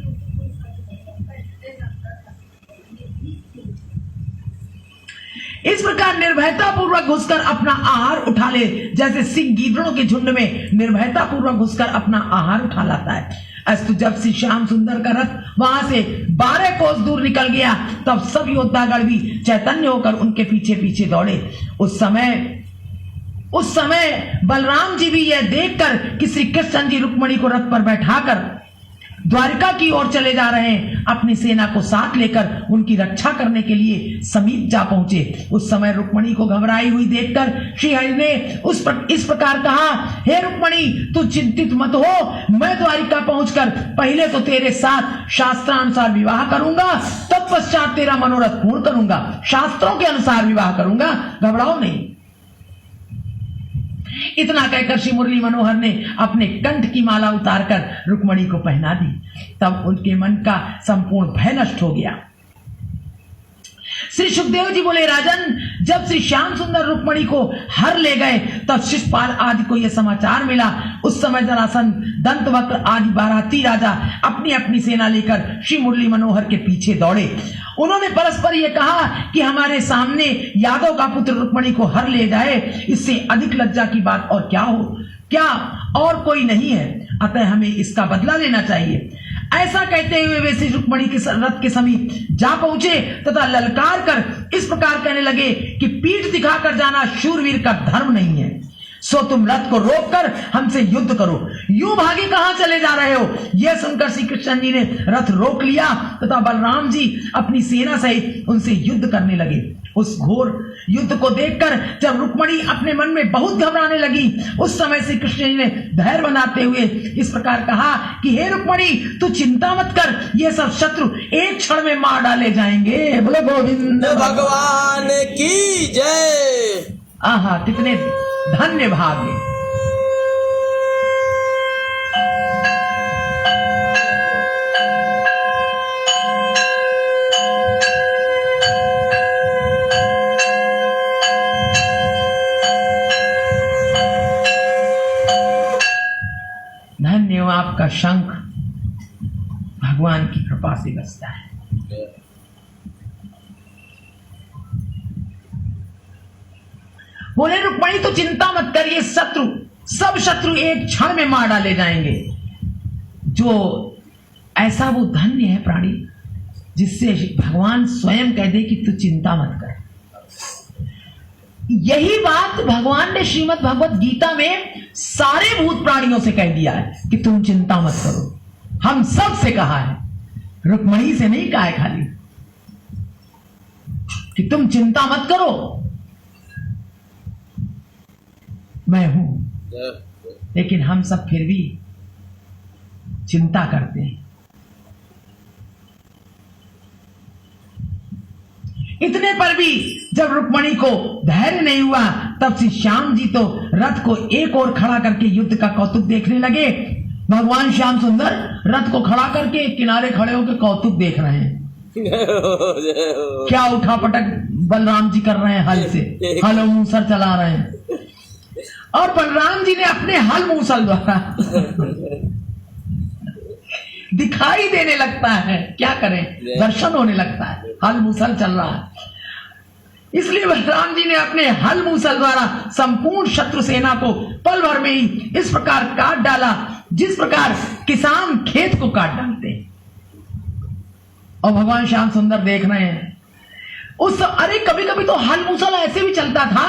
इस प्रकार निर्भयता पूर्वक घुसकर अपना आहार उठा ले, जैसे सिंह गीदड़ों के झुंड में निर्भयता पूर्वक घुसकर अपना आहार उठा लाता है। अस्तु जब श्री श्याम सुंदर का रथ वहां से 12 कोस दूर निकल गया, तब सब योद्धागण भी चैतन्य होकर उनके पीछे पीछे दौड़े। उस समय बलराम जी भी यह देखकर कि श्री कृष्ण जी रुक्मणी को रथ पर बैठाकर द्वारिका की ओर चले जा रहे हैं, अपनी सेना को साथ लेकर उनकी रक्षा करने के लिए समीप जा पहुंचे। उस समय रुक्मणी को घबराई हुई देखकर श्री हरि ने इस प्रकार कहा, हे रुक्मणी तू चिंतित मत हो, मैं द्वारिका पहुंचकर पहले तो तेरे साथ शास्त्रानुसार विवाह करूंगा, तत्पश्चात तेरा मनोरथ पूर्ण करूंगा। शास्त्रों के अनुसार विवाह करूंगा, घबराओ नहीं। इतना कहकर श्री मुरली मनोहर ने अपने कंठ की माला उतारकर रुक्मणी को पहना दी। तब उनके मन का संपूर्ण भय नष्ट हो गया। श्री सुखदेव जी बोले, राजन, जब श्री श्याम सुंदर रुक्मणी को हर ले गए तब शिशुपाल आदि को यह समाचार मिला। उस समय जरासंध, दंतवक्र आदि बाराती राजा अपनी अपनी सेना लेकर श्री मुरली मनोहर के पीछे दौड़े। उन्होंने परस्पर यह कहा कि हमारे सामने यादव का पुत्र रुक्मणी को हर ले जाए, इससे अधिक लज्जा की बात और क्या हो, क्या और कोई नहीं है, अतः हमें इसका बदला लेना चाहिए। ऐसा कहते हुए वे श्री रुक्मणी के रथ के समीप जा पहुंचे तथा ललकार कर इस प्रकार कहने लगे कि पीठ दिखाकर जाना शूरवीर का धर्म नहीं है, सो तुम रथ को रोककर हमसे युद्ध करो। यूं भागे कहां चले जा रहे हो? यह सुनकर श्री कृष्ण जी ने रथ रोक लिया तथा बलराम जी अपनी सेना सहित उनसे युद्ध करने लगे। उस घोर युद्ध को देखकर जब रुक्मणी अपने मन में बहुत घबराने लगी, उस समय श्री कृष्ण जी ने धैर्य बनाते हुए इस प्रकार कहा कि हे रुक्मणी, तू चिंता मत कर, ये सब शत्रु एक क्षण में मार डाले जाएंगे। बोलो गोविंद भगवान की जय। आहा, कितने धन्य भाग्य। धन्य हो आपका शंख, भगवान की कृपा से बसता है। बोले, रुक्मणी तो चिंता मत कर, ये शत्रु, सब शत्रु एक क्षण में मार डाले जाएंगे। जो ऐसा वो धन्य है प्राणी जिससे भगवान स्वयं कह दे कि तू चिंता मत कर। यही बात भगवान ने श्रीमद् भगवत गीता में सारे भूत प्राणियों से कह दिया है कि तुम चिंता मत करो। हम सब से कहा है, रुक्मणी से नहीं कहा है खाली कि तुम चिंता मत करो, मैं हूं। लेकिन हम सब फिर भी चिंता करते हैं। इतने पर भी जब रुक्मणी को धैर्य नहीं हुआ तब श्री श्याम जी तो रथ को एक और खड़ा करके युद्ध का कौतुक देखने लगे। भगवान श्याम सुंदर रथ को खड़ा करके किनारे खड़े होकर कौतुक देख रहे हैं। क्या उठा पटक बलराम जी कर रहे हैं, हल से हल मूसर चला रहे हैं, और बलराम जी ने अपने हल मूसल द्वारा दिखाई देने लगता है। क्या करें, दर्शन होने लगता है, हल मूसल चल रहा है। इसलिए बलराम जी ने अपने हल मूसल द्वारा संपूर्ण शत्रु सेना को पल भर में ही इस प्रकार काट डाला जिस प्रकार किसान खेत को काट डालते हैं। और भगवान श्याम सुंदर देख रहे हैं। अरे कभी कभी तो हल मूसल ऐसे भी चलता था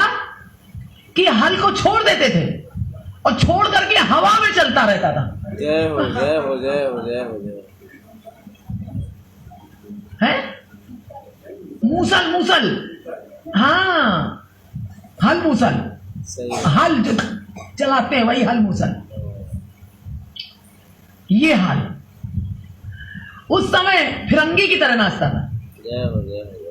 कि हल को छोड़ देते थे और छोड़ करके हवा में चलता रहता था। जय हो जय हो जय हो जय हो जय। है मूसल, मूसल, हाँ, हल मूसल, हल जो चलाते हैं वही हल मूसल। ये हल उस समय फिरंगी की तरह नाचता था। जय हो जय हो जय।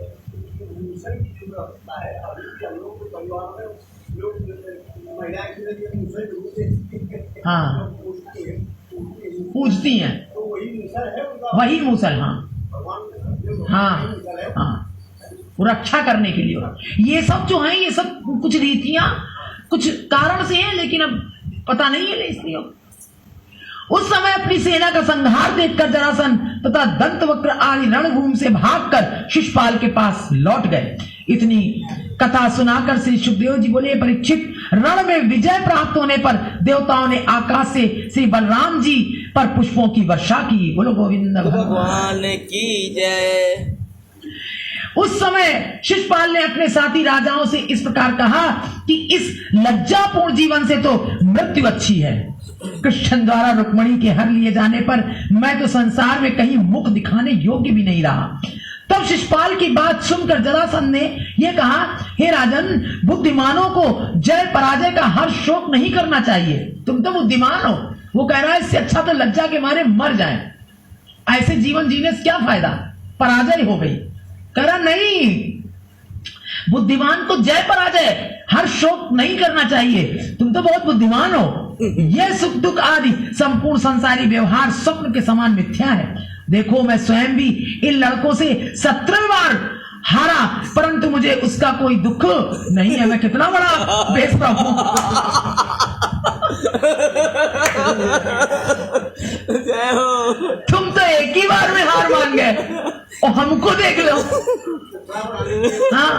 हाँ, पूजती हैं, वही मूसल। हाँ हाँ हाँ, वो रक्षा करने के लिए। ये सब जो है, ये सब कुछ रीतियां कुछ कारण से हैं, लेकिन अब पता नहीं है इसलिए। उस समय अपनी सेना का संहार देखकर जरासंध तथा दंतवक्र आदि रणभूमि से भागकर शिशुपाल के पास लौट गए। इतनी कथा सुनाकर श्री सुखदेव जी बोले, परीक्षित, रण में विजय प्राप्त होने पर देवताओं ने आकाश से श्री बलराम जी पर पुष्पों की वर्षा की। बोलो गोविंद भगवान की जय। उस समय शिशुपाल ने अपने साथी राजाओं से इस प्रकार कहा कि इस लज्जापूर्ण जीवन से तो मृत्यु अच्छी है। कृष्ण द्वारा रुक्मणी के हर लिए जाने पर मैं तो संसार में कहीं मुख दिखाने योग्य भी नहीं रहा। तब शिशुपाल की बात सुनकर जरासंध ने यह कहा, हे राजन, बुद्धिमानों को जय पराजय का हर शोक नहीं करना चाहिए। तुम तो बुद्धिमान हो। वो कह रहा है इससे अच्छा तो लज्जा के मारे मर जाए, ऐसे जीवन जीने से क्या फायदा, पराजय हो गई। कह रहा नहीं, बुद्धिमान को जय पराजय हर शोक नहीं करना चाहिए, तुम तो बहुत बुद्धिमान हो। यह सुख दुख आदि संपूर्ण संसारी व्यवहार स्वप्न के समान मिथ्या है। देखो, मैं स्वयं भी इन लड़कों से 17 बार हारा, परंतु मुझे उसका कोई दुख नहीं है। मैं कितना बड़ा बेसप्रभ हूं। जय हो। तुम तो एक ही बार में हार मान गए और हमको देख लो। हाँ,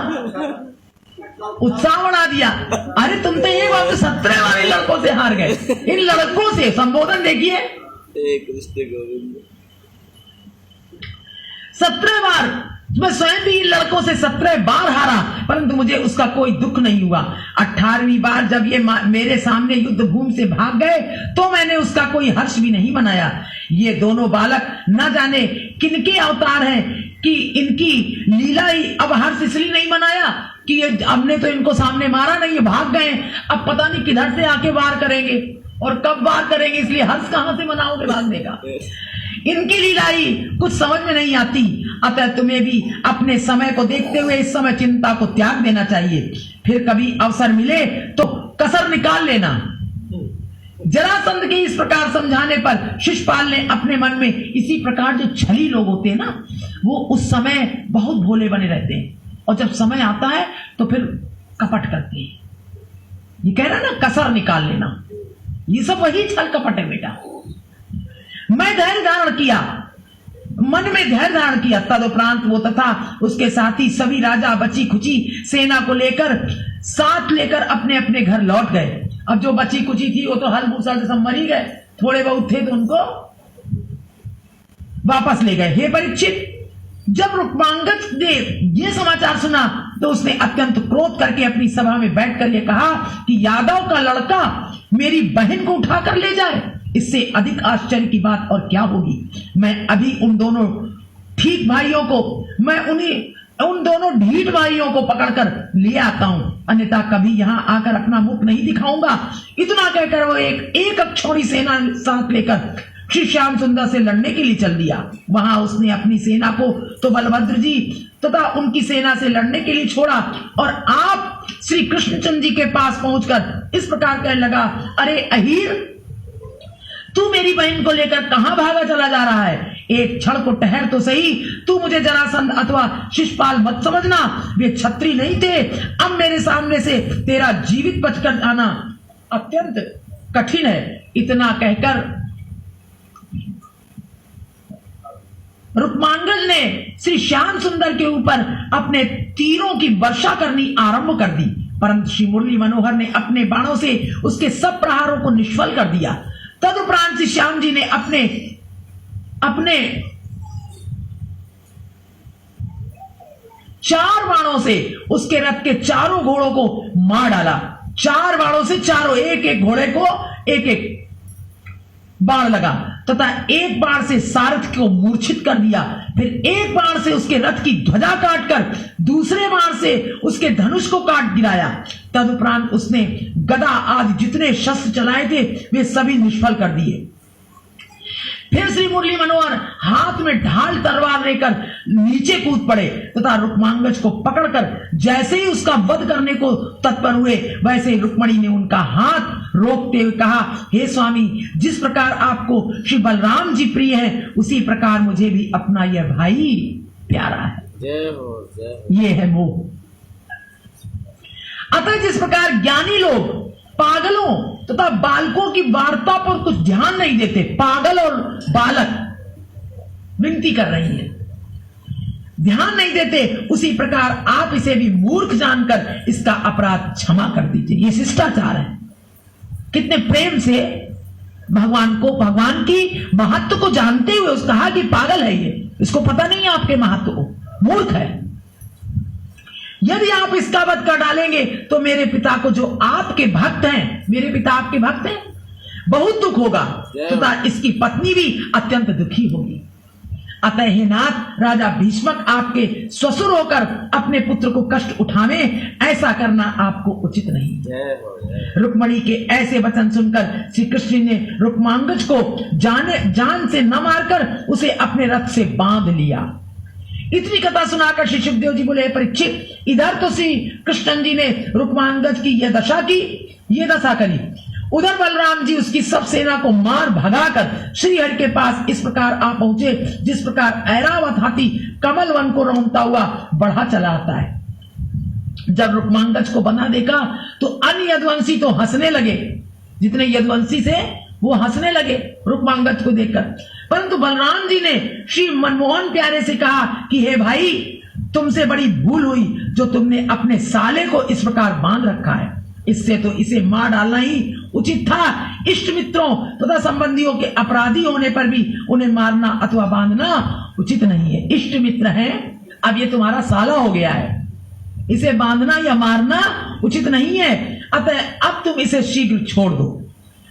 उत्साह बढ़ा दिया। अरे तुम तो ये बात 17 वाले लड़कों से हार गए। इन लड़कों से संबोधन देखिए, हे कृष्ण गोविंद। 17 बार। मैं स्वयं भी इन लड़कों से 17 बार हारा, परंतु मुझे उसका कोई दुख नहीं हुआ। 18वीं बार जब ये मेरे सामने युद्ध भूमि से भाग गए तो मैंने उसका कोई हर्ष भी नहीं मनाया। ये दोनों बालक न जाने किनके अवतार हैं कि इनकी लीला ही अब हर्ष इसलिए नहीं मनाया कि ये हमने तो इनको सामने मारा नहीं, ये भाग गए। अब पता नहीं किधर से आके वार करेंगे और कब वार करेंगे, इसलिए हर्ष कहां से मनाओगे भागने का। इनकी लीला ही कुछ समझ में नहीं आती। अतः तुम्हें भी अपने समय को देखते हुए इस समय चिंता को त्याग देना चाहिए। फिर कभी अवसर मिले तो कसर निकाल लेना। जरासंध के इस प्रकार समझाने पर शिशुपाल ने अपने मन में इसी प्रकार, जो छली लोग होते हैं ना, वो उस समय बहुत भोले बने रहते हैं और जब समय आता है तो फिर कपट करते हैं। ये कह रहा ना, कसर निकाल लेना, ये सब वही छल कपट है बेटा। मैं धैर्य धारण किया, मन में धैर्य धारण किया। तदुपरांत वो तथा उसके साथी सभी राजा बची खुची सेना को लेकर साथ लेकर अपने अपने घर लौट गए। अब जो बची कुची थी वो तो हल भूसा से सब मर ही गए, थोड़े बहुत थे तो उनको वापस ले गए। हे परीक्षित, जब रुक्मांगद ने ये समाचार सुना तो उसने अत्यंत क्रोध करके अपनी सभा में बैठकर यह कहा कि यादव का लड़का मेरी बहन को उठाकर ले जाए, इससे अधिक आश्चर्य की बात और क्या होगी। मैं अभी उन दोनों ठीक भाइयों को, मैं उन दोनों ढीठ भाइयों को पकड़कर ले आता हूं, अन्यथा कभी यहां आकर अपना मुख नहीं दिखाऊंगा। इतना कहकर वो एक अक्षौणी सेना साथ लेकर श्री श्याम सुंदर से लड़ने के लिए चल दिया। वहां उसने अपनी सेना को तो बलभद्र जी तथा उनकी सेना से लड़ने के लिए छोड़ा और आप श्री कृष्णचंद्र जी के पास पहुंचकर इस प्रकार कहने लगा, अरे अहीर, तू मेरी बहन को लेकर कहां भागा चला जा रहा है? एक क्षण को ठहर तो सही। तू मुझे जरासंध अथवा शिशुपाल मत समझना, वे छत्री नहीं थे। अब मेरे सामने से तेरा जीवित बचकर आना अत्यंत कठिन है। इतना कहकर रुक्मांगद ने श्री श्याम सुंदर के ऊपर अपने तीरों की वर्षा करनी आरंभ कर दी, परंतु श्री मुरली मनोहर ने अपने बाणों से उसके सब प्रहारों को निष्फल कर दिया। तदुपरांत श्री श्याम जी ने अपने 4 बाणों से उसके रथ के चारों घोड़ों को मार डाला। 4 बाणों से चारों, एक एक घोड़े को एक एक बाण लगा तथा एक बाण से सारथ को मूर्छित कर दिया। फिर एक बाण से उसके रथ की ध्वजा काटकर दूसरे बाण से उसके धनुष को काट गिराया। तदुपरांत उसने गदा आदि जितने शस्त्र चलाए थे वे सभी निष्फल कर दिए। फिर श्री मुरली मनोहर हाथ में ढाल तलवार लेकर नीचे कूद पड़े तथा रुक्मांगद को पकड़कर जैसे ही उसका वध करने को तत्पर हुए, वैसे ही रुक्मणी ने उनका हाथ रोकते हुए कहा, हे स्वामी, जिस प्रकार आपको श्री बलराम जी प्रिय है, उसी प्रकार मुझे भी अपना यह भाई प्यारा है। जय हो, जय हो। ये है मोह। अतः जिस प्रकार ज्ञानी लोग पागलों तथा बालकों की वार्ता पर कुछ ध्यान नहीं देते, पागल और बालक विनती कर रही है, ध्यान नहीं देते, उसी प्रकार आप इसे भी मूर्ख जानकर इसका अपराध क्षमा कर दीजिए। ये शिष्टाचार है। कितने प्रेम से भगवान की महत्व को जानते हुए उसने कहा कि पागल है ये, इसको पता नहीं है आपके महत्व को, मूर्ख है। यदि आप इसका वध कर डालेंगे तो मेरे पिता को, जो आपके भक्त हैं, मेरे पिता आपके भक्त हैं, बहुत दुख होगा तथा इसकी पत्नी भी अत्यंत दुखी होगी। अतः हे नाथ, राजा भीष्मक आपके ससुर होकर अपने पुत्र को कष्ट उठावे, ऐसा करना आपको उचित नहीं। रुक्मणी के ऐसे वचन सुनकर श्री कृष्ण ने रुक्मांगद को जान से न मारकर उसे अपने रथ से बांध लिया। इतनी कथा सुनाकर श्री सुखदेव जी बोले, परीक्षित, इधर तो श्री कृष्ण जी ने रुक्मांगद की यह दशा करी, उधर बलराम जी उसकी सब सेना को मार भगाकर श्रीहरि के पास इस प्रकार आ पहुंचे जिस प्रकार ऐरावत हाथी कमल वन को रौंदता हुआ बढ़ा चला आता है। जब रुक्मांगज को बना देखा तो अन्य यदुवंशी तो हंसने लगे, जितने यदुवंशी से वो हंसने लगे रुक्मांगज को देखकर, परंतु बलराम जी ने श्री मनमोहन प्यारे से कहा कि हे भाई, तुमसे बड़ी भूल हुई जो तुमने अपने साले को इस प्रकार बांध रखा है। इससे तो इसे मार डालना ही उचित था। इष्ट मित्रों तथा संबंधियों के अपराधी होने पर भी उन्हें मारना अथवा बांधना उचित नहीं है। इष्ट मित्र है, अब ये तुम्हारा साला हो गया है, इसे बांधना या मारना उचित नहीं है, अतः अब तुम इसे शीघ्र छोड़ दो।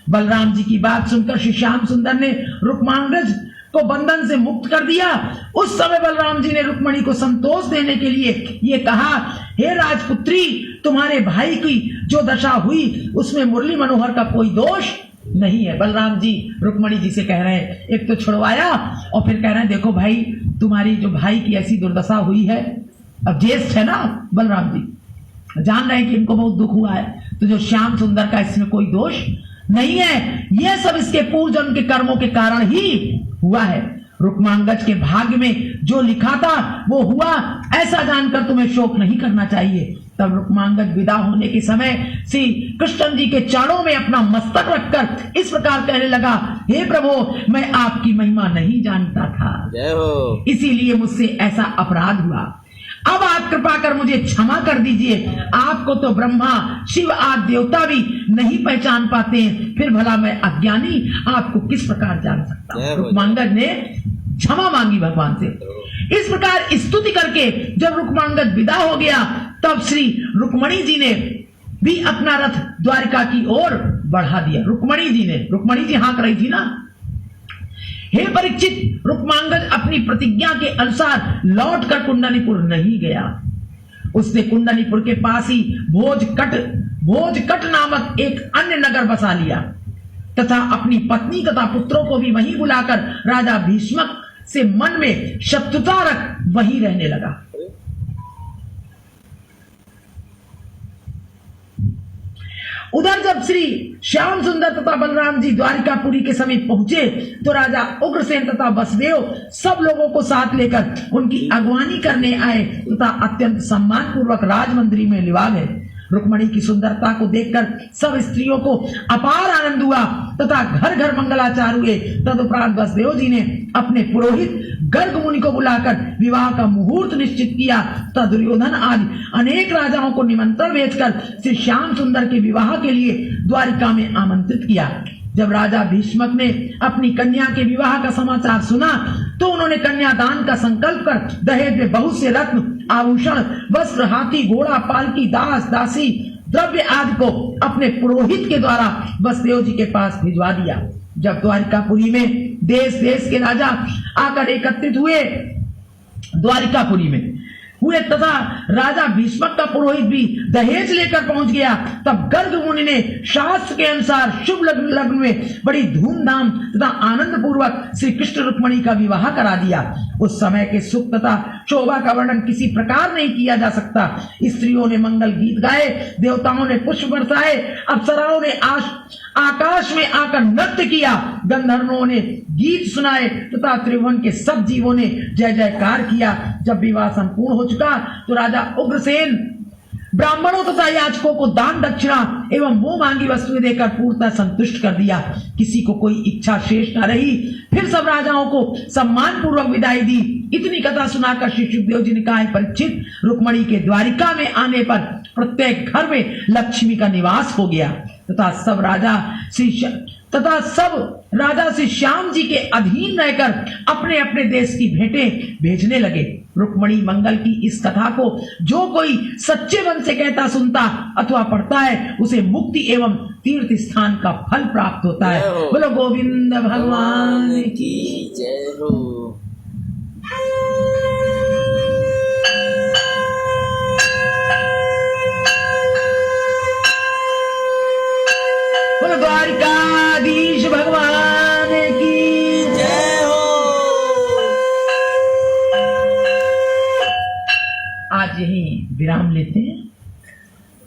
बलराम जी की बात सुनकर श्री श्याम सुंदर ने रुक्मांगज को बंधन से मुक्त कर दिया। उस समय बलराम जी ने रुक्मणी को संतोष देने के लिए ये कहा, हे राजपुत्री, तुम्हारे भाई की जो दशा हुई उसमें मुरली मनोहर का कोई दोष नहीं है। बलराम जी रुक्मणी जी से कह रहे हैं, एक तो छुड़वाया और फिर कह रहे हैं देखो भाई, तुम्हारी जो भाई की ऐसी दुर्दशा हुई है, अब ज्येष्ठ है ना बलराम जी, जान रहे हैं कि इनको बहुत दुख हुआ है, तो जो श्याम सुंदर का इसमें कोई दोष नहीं है, यह सब इसके पूर्व जन्म के कर्मों के कारण ही हुआ है। रुक्मांगज के भाग्य में जो लिखा था वो हुआ, ऐसा जानकर तुम्हें शोक नहीं करना चाहिए। तब रुक्मांगज विदा होने के समय श्री कृष्ण जी के चरणों में अपना मस्तक रखकर इस प्रकार कहने लगा, हे प्रभु, मैं आपकी महिमा नहीं जानता था, इसीलिए मुझसे ऐसा अपराध हुआ। अब आप कृपा कर मुझे क्षमा कर दीजिए। आपको तो ब्रह्मा शिव आदि देवता भी नहीं पहचान पाते हैं, फिर भला मैं अज्ञानी आपको किस प्रकार जान सकता हूँ। रुक्मांगज ने क्षमा मांगी भगवान से। इस प्रकार स्तुति करके जब रुक्मांगज विदा हो गया, तब श्री रुक्मणी जी ने भी अपना रथ द्वारिका की ओर बढ़ा दिया। रुक्मणी जी हाँक रही थी ना, हे परीक्षित, रुक्मांगज अपनी प्रतिज्ञा के अनुसार लौटकर कुंडलीपुर नहीं गया। उसने कुंडलीपुर के पास ही भोजकट नामक एक अन्य नगर बसा लिया तथा अपनी पत्नी तथा पुत्रों को भी वहीं बुलाकर राजा भीष्मक से मन में शत्रुता रख वहीं रहने लगा। उधर जब श्री श्याम सुंदर तथा बलराम जी द्वारिकापुरी के समीप पहुंचे तो राजा उग्रसेन तथा वसुदेव सब लोगों को साथ लेकर उनकी अगवानी करने आए तथा अत्यंत सम्मान पूर्वक राजमंदिर में लिवा गए। रुक्मणी की सुंदरता को देखकर सब स्त्रियों को अपार आनंद हुआ तथा घर घर मंगलाचार हुए। तदुपरांत वसुदेव जी ने अपने पुरोहित गर्ग मुनि को बुलाकर विवाह का मुहूर्त निश्चित किया तथा दुर्योधन आदि अनेक राजाओं को निमंत्रण भेजकर श्री श्याम सुंदर के विवाह के लिए द्वारिका में आमंत्रित किया। जब राजा भीष्मक ने अपनी कन्या के विवाह का समाचार सुना तो उन्होंने कन्यादान का संकल्प कर दहेज में बहुत से रत्न, आभूषण, वस्त्र, हाथी, घोड़ा, पालकी, दास, दासी, द्रव्य आदि को अपने पुरोहित के द्वारा वसुदेव जी के पास भिजवा दिया। जब द्वारिकापुरी में देश देश के राजा आकर एकत्रित हुए तथा राजा भीष्मक का पुरोहित भी दहेज लेकर पहुंच गया, तब गर्ग मुनि ने शास्त्र के अनुसार शुभ लग्न में बड़ी धूमधाम तथा आनंद पूर्वक श्री कृष्ण रुक्मणी का विवाह करा दिया। उस समय के सुख तथा शोभा का वर्णन किसी प्रकार नहीं किया जा सकता। स्त्रियों ने मंगल गीत गाए, देवताओं ने पुष्प बरसाए, अप्सराओं ने आकाश में आकर नृत्य किया, गंधर्वों ने गीत सुनाए तथा त्रिभुवन के सब जीवों ने जय जयकार किया। जब विवाह संपूर्ण हो चुका तो राजा उग्रसेन ब्राह्मणों तथा याचकों को दान दक्षिणा एवं मुंह मांगी वस्तुएं देकर पूर्णतः संतुष्ट कर दिया। किसी को कोई इच्छा शेष न रही। फिर सब राजाओं को सम्मान पूर्वक विदाई दी। इतनी कथा सुनाकर श्री सुखदेव जी ने कहा, परीक्षित, रुक्मणी के द्वारिका में आने पर प्रत्येक घर में लक्ष्मी का निवास हो गया तथा सब राजा श्री श्याम जी के अधीन रहकर अपने अपने देश की भेंटें भेजने लगे। रुक्मणी मंगल की इस कथा को जो कोई सच्चे मन से कहता, सुनता अथवा पढ़ता है, उसे मुक्ति एवं तीर्थ स्थान का फल प्राप्त होता है। बोलो गोविंद भगवान की जय हो। बोलो द्वारिकाधीश भगवान की जय हो। आज यही विराम लेते हैं।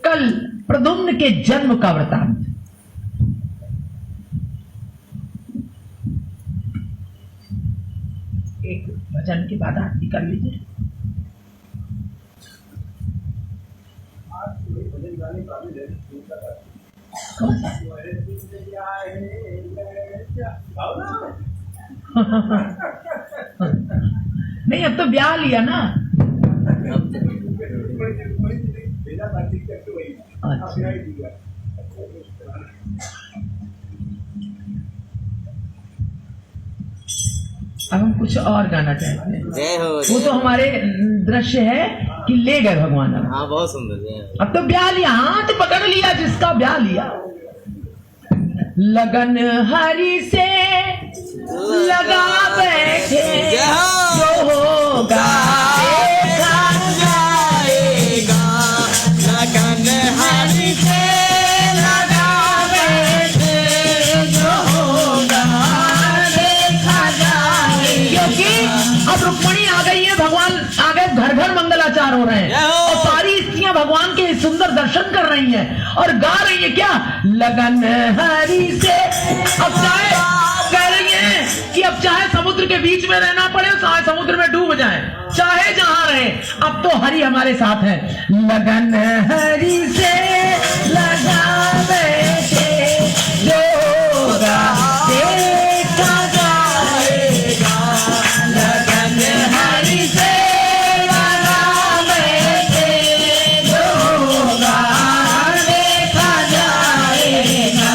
कल प्रद्युम्न के जन्म का वृतांत, चरण के बाद आरती कर लीजिए। कौन सा? नहीं, अब तो ब्याह लिया ना। अच्छा। अब हम कुछ और गाना चाहते हैं। जय हो, वो तो हमारे दृश्य है कि ले गए भगवान। हाँ बहुत सुंदर। जय हो। अब तो ब्याह लिया, हाथ पकड़ लिया जिसका ब्याह लिया। लगन हरि से लगा बैठे, जो होगा देखा जाएगा। लगन हरि से लगा बैठे, जो होगा देखा जाएगा। क्योंकि अब रुक्मणी आ गई है, भगवान आ गए, घर घर मंगलाचार हो रहे हैं और सारी स्त्रियां भगवान के सुंदर दर्शन कर रही हैं और गा रही है क्या? लगन हरि से। अब चाहे कह रही है कि अब चाहे समुद्र के बीच में रहना पड़े, चाहे समुद्र में डूब जाए, चाहे जहां रहे, अब तो हरि हमारे साथ है। लगन हरि से लगा बैठे, जो होगा देखा जाएगा। लगन हरि से लगा बैठे, जो होगा देखा जाएगा।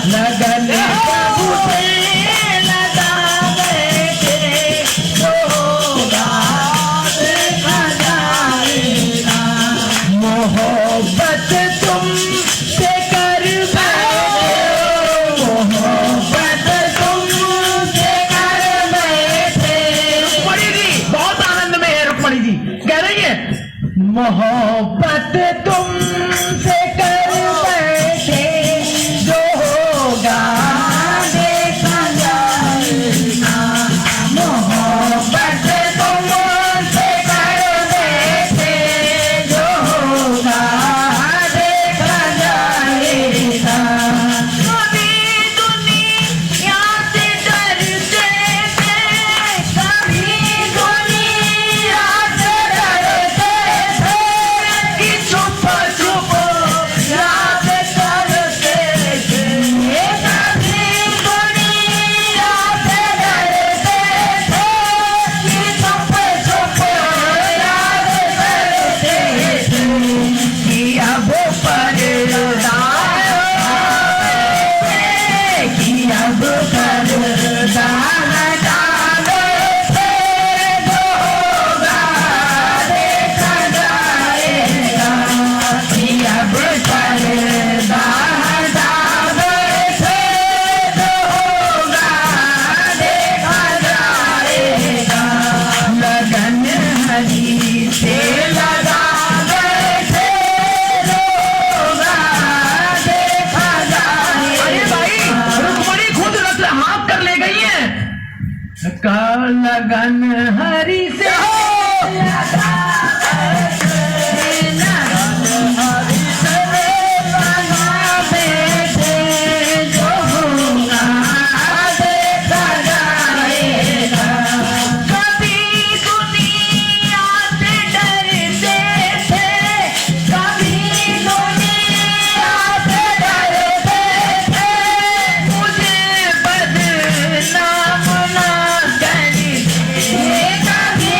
लगन प्रभु से लगा बैठे, जो होगा देखा जाएगा। मोहब्बत तुमसे कर बैठे, मोहब्बत तुमसे कर बैठे। रुक्मणी जी बहुत आनंद में है। रुक्मणी जी कह रही है मोहब्बत तुमसे कर बैठे, जो होगा देखा जाएगा। मोहब्बत तुमसे कर बैठे, जो होगा देखा जाएगा। कभी दुनिया से डरते थे, कभी दुनिया से डरते थे, कि छुप छुप याद करते थे। कभी दुनिया से डरते थे, कि छुप छुप याद करते थे। कि अब पर्दा है, कि अब पर्दा हटावे थे, जो होगा देखा जाएगा। कि अब पर्दा हटावे थे, जो होगा देखा जाएगा। लगन हरि से लगा बैठे, जो होगा देखा जाएगा। अरे भाई रुक्मणी खुद हाथ कर ले गई है। का लगन हरि से लगा बैठे, लगन हरि से लगा बैठे, जो होगा देखा जाएगा। कभी दुनिया से डरते थे, कभी दुनिया से डरते थे, मुझे बदनाम ना कर दे। कभी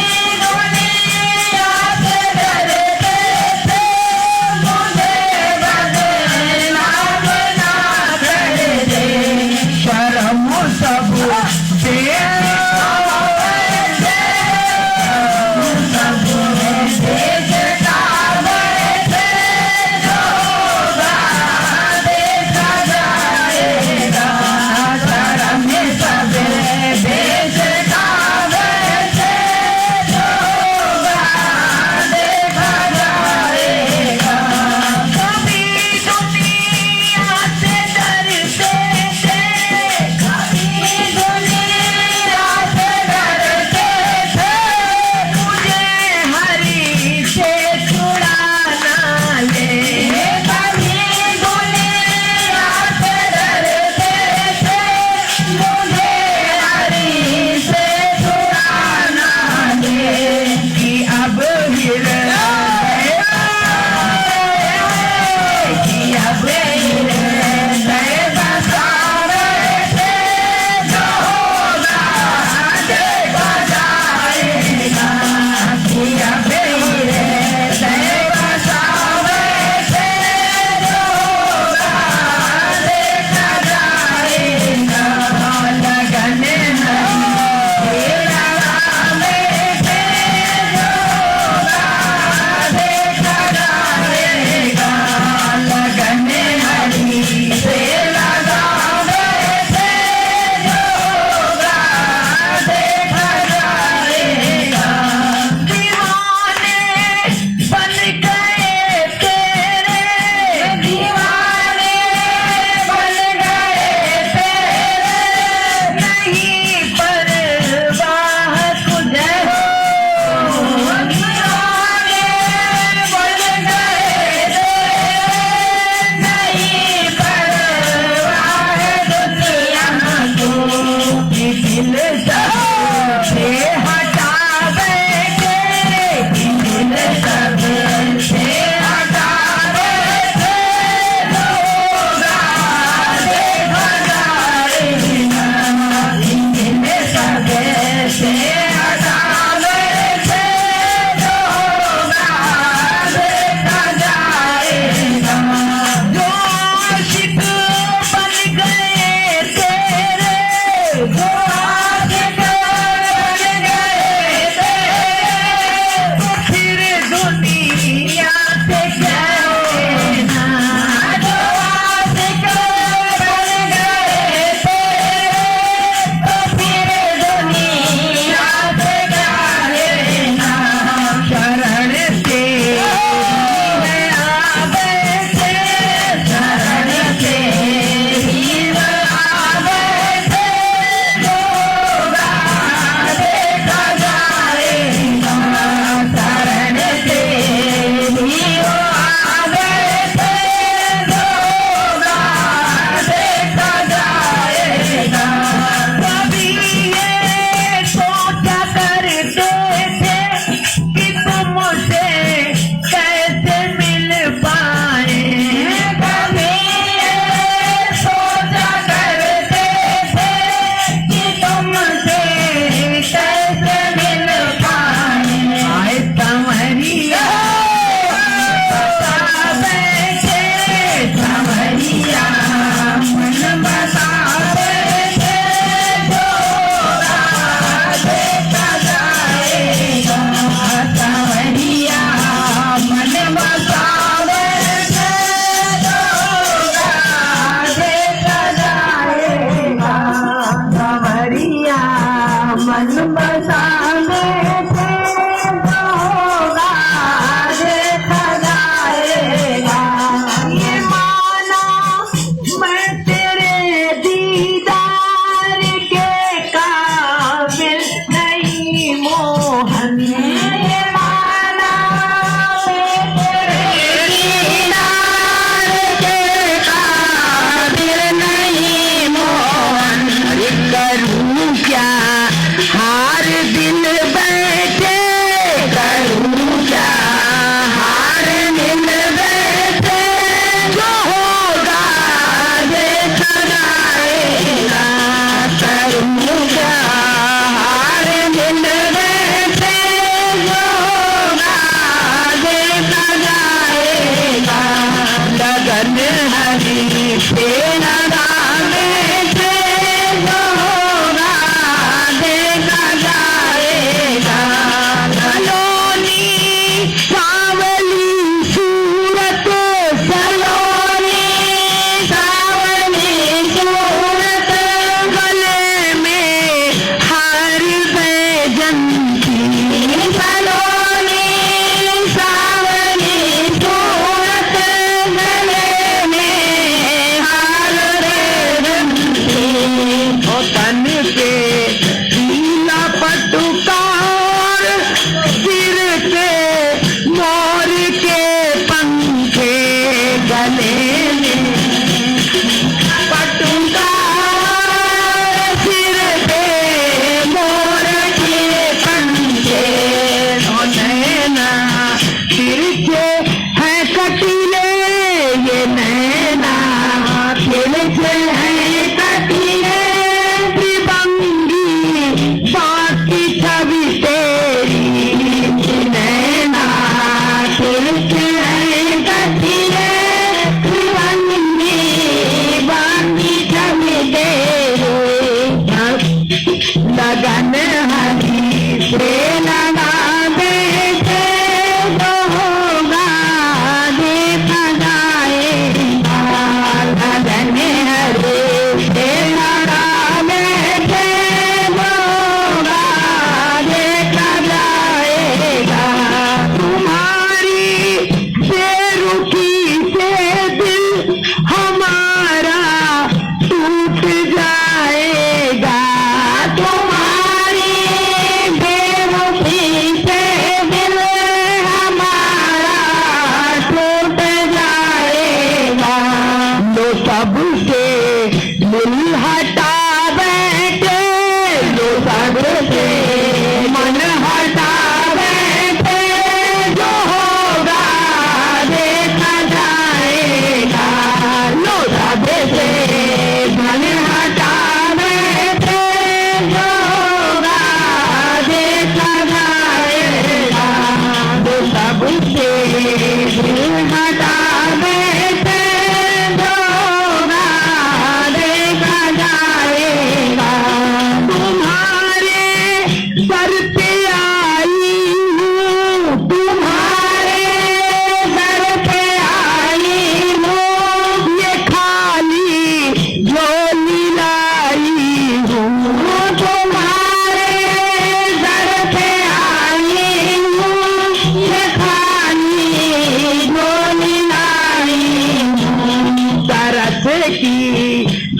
की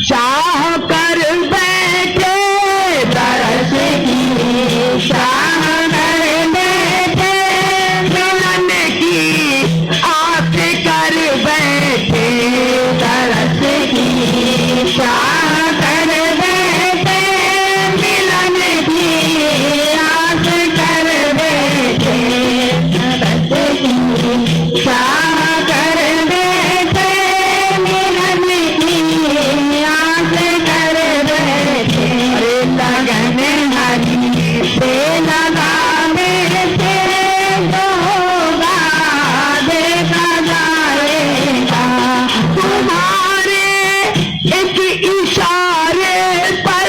चाह कर बैठे, तरस की चाह कर बैठे, मिलन की आस कर बैठे, तरस की चाह कर बैठे, मिलन की आस कर बैठे, तरस की चाह कर बैठे, मिलन की आस कर बैठे। अरे लगन हरी से लगाने से जो होगा देखा जाएगा, तुम्हारे एक इशारे पर,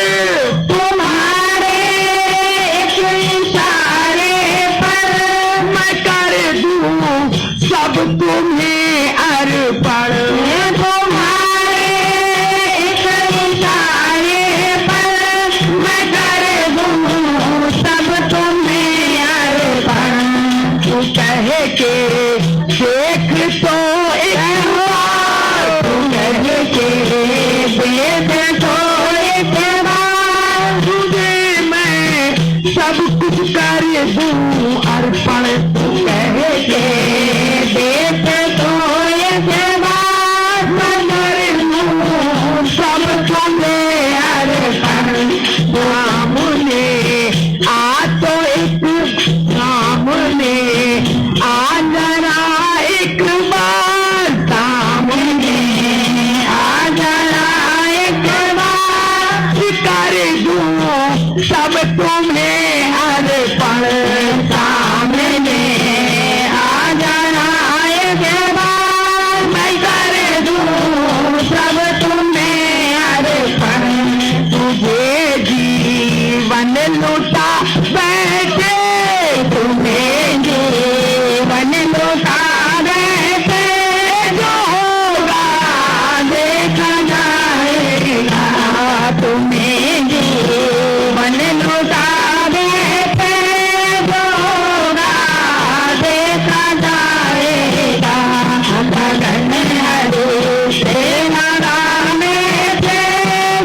तुम्हारे एक इशारे पर मैं कर दूं सब तुम्हें अर्पण, तुम्हारे एक इशारे पर मैं कर दूं सब तुम्हें अर्पण। तू कह के देख तो एक बार, तू कह के देख तो एक बार, तुझे मैं सब कुछ कर दूं अर्पण। तू कह के देख तो एक बार, मैं कर दूं सब तुम्हें अर्पण। सामने आ तो एक, सामने आ जरा एक बार, सामने आ जरा एक बार, कर दूं सब तुम्हें अर्पण। सामने आ जरा एक बार, मैं कर दूं सब तुम्हें अर्पण। तुझे जीवन लुटा बैठे, तुम्हें जीवन लुटा बैठे, जो होगा देखा जाएगा, तुम्हें जीवन लुटा बैठे, जो होगा देखा जाएगा। लगन हरी से लगाने से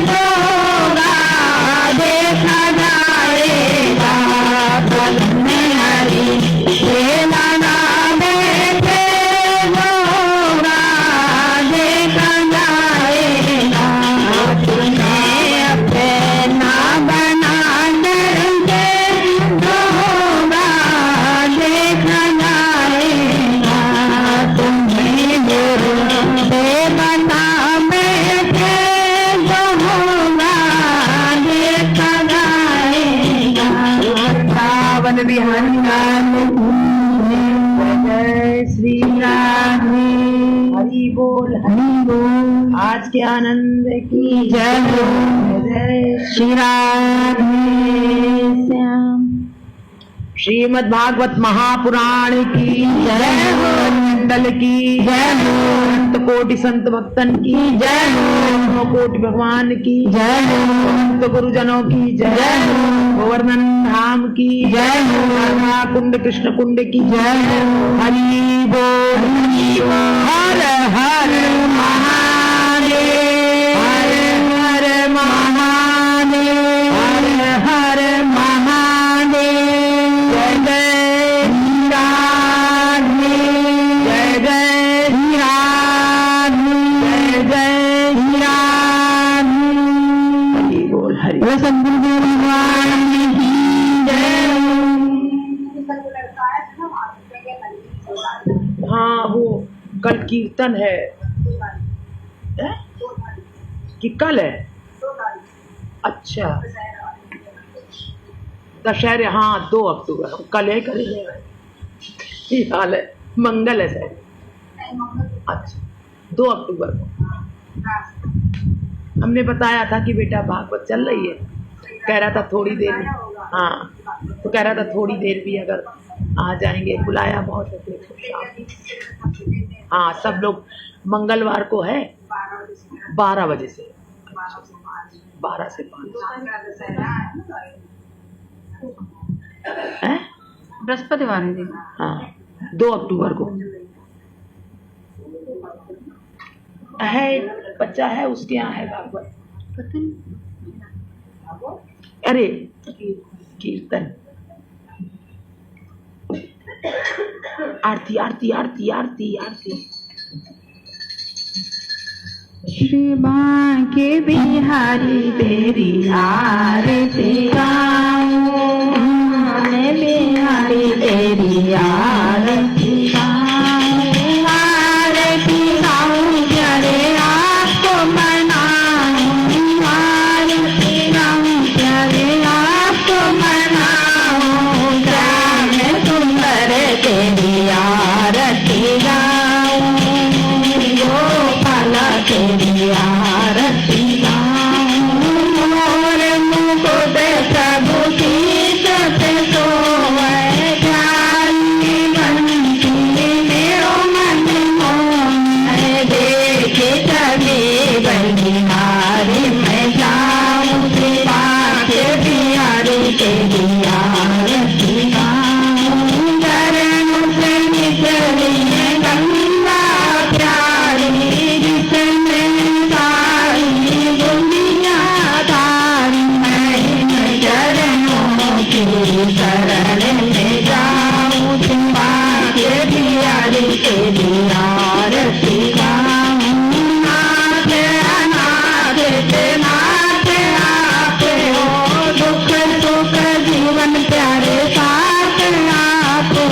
जो होगा देखा जाएगा, लगन हरी से लगाने से जो होगा देखा जाएगा। तुम्हें अपना बना करके जो होगा देखा जाएगा, तुम्हें मेरे बना बैठे जो होगा देखा जाएगा। सावन बिहारी लाल जय श्री राधे, हरि बोल हरि बोल, आज के आनंद की जय हो, जय श्री राधे श्याम। श्रीमद् भागवत महापुराण की जय हो, मंडल की जय हो, संत कोटि संत भक्तन की जय हो, कोटि भगवान की जय हो, संत गुरुजनों की जय हो, गोवर्धन धाम की जय हो, राधा कुंड कृष्ण कुंड की जय हो। हरि बोल हर हर महादेव, हर हर महादेव, हर हर महादेव। जय जय राधे, जय जय राधे, जय जय राधे। हरि बोल हरि बोल, सद्गुरु भगवान की जय हो। हाँ वो कल कीर्तन है, कि कल है? अच्छा दशहरे, हाँ 2 अक्टूबर, हम कल है करेंगे। ये हाल है, मंगल है सर। अच्छा 2 अक्टूबर को हमने बताया था कि बेटा भागवत चल रही है, कह रहा था थोड़ी देर, हाँ तो कह रहा था थोड़ी देर भी अगर आ जाएंगे, बुलाया बहुत है। हाँ सब लोग, मंगलवार को है 12 बजे से, 12 से 5 बृहस्पतिवार है। हाँ 2 अक्टूबर को है बच्चा है उसके यहाँ है भागवत। पता नहीं। अरे कीर्तन आरती आरती आरती आरती आरती। श्री बांके बिहारी तेरी आरती गाऊं, बिहारी तेरी आरती गाऊं, आरती गाऊं प्यारे आपको मनाऊं, आरती गाऊं प्यारे आपको मनाऊं, श्याम सुंदर तेरी आरती गाऊं, गोपाल तेरी आरती गाऊं, मोर मुकुट प्रभु शीश पे सोए, जानी बंसी मेरो मन मोहे, देखे सभी बलिहारी मैं जाऊं, सेवा के बिहारी तेरी आरती गाऊं, चरणों से निकली है गंगा प्यारी, जिसमें सारी दुनिया तारी, मैं चरणों की शरण में जाऊं, सेवा के बिहारी तेरी आरती गाऊं, नाथ अनाथ के नाथ आप हो, दुख सुख जीवन प्यारे साथ आप हो,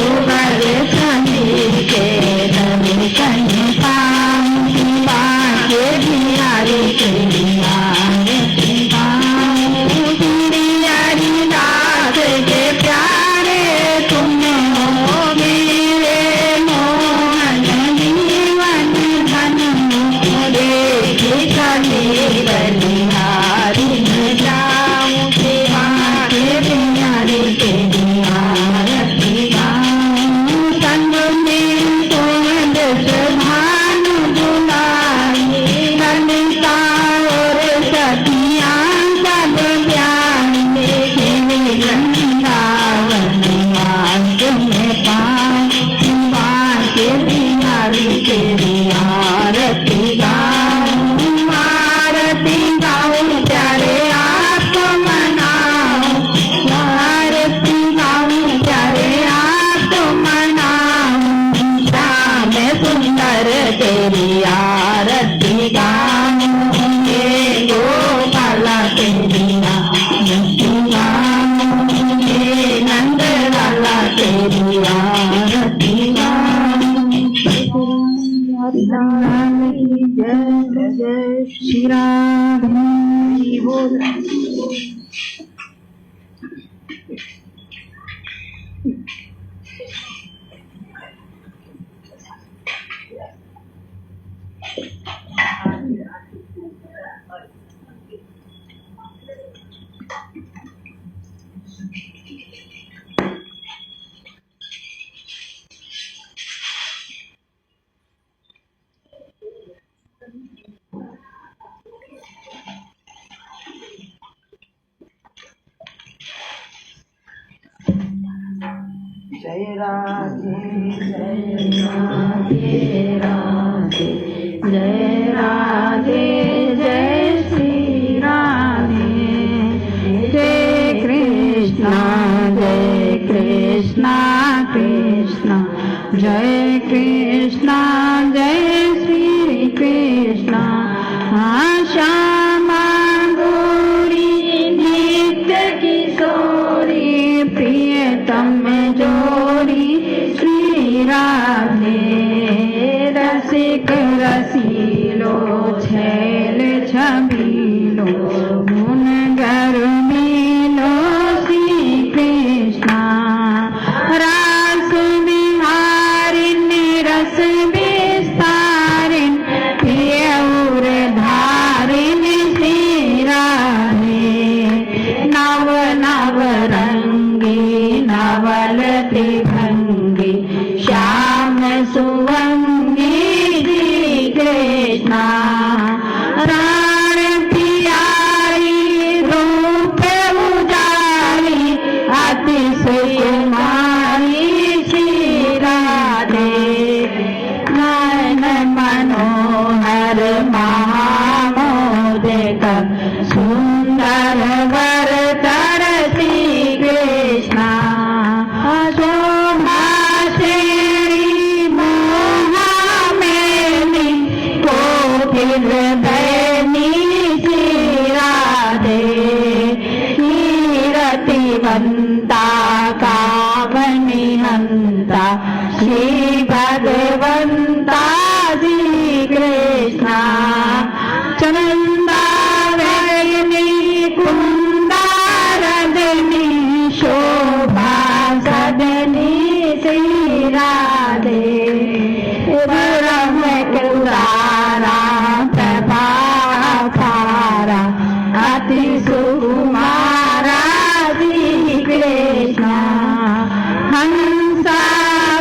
उबर सनी के दर्शन पाऊं, शिवा के बिहारी तेरी आरती गाऊं, श्री हरिदास के प्यारे तुम हो, मेरे मोहन जीवन धन हो, देखी सभी बलिहारी मैं जाऊं, सेवा के बिहारी तेरी आरती गाऊं, संग में तुम दस भानु दुलारी, ललिता और सतियां सब प्यारी, वृंदावन वास में पाऊं, शिवा के बिहारी तेरी आरती गाऊं, आरती गाऊं प्यारे आपको मनाऊं, आरती गाऊं प्यारे आपको मनाऊं, श्याम सुंदर तेरी आरती गाऊं, हे गोपाल तेरी आरती गाऊं, हे नंद लाला तेरी आरती गाऊं, राम की जय जय श्री राम जी बोल। जय राधे जय राधे राधे, जय राधे जय श्री राधे, जय कृष्णा कृष्णा जय कृष्णा जय श्री कृष्णा, श्यामा गौरी नित्य किशोरी, प्रियतम जोड़ी श्री राधे, रसिक रसीलो छैल छबीलो, गुण गर्मीलो श्री कृष्णा, रास विहारिन रस विस्तारिन, प्रिय उर धारिन श्री राधे, नव नव रंगी नवल त्रिभंगी, श्याम सुवंगी श्री कृष्णा, राण प्यारी रूप उजारी, अति सुकुमारी श्री राधे, नयन मनोहर ब्रह्म कुदारा प्रभाकारा अति सुकुमारा श्री कृष्ण हंसा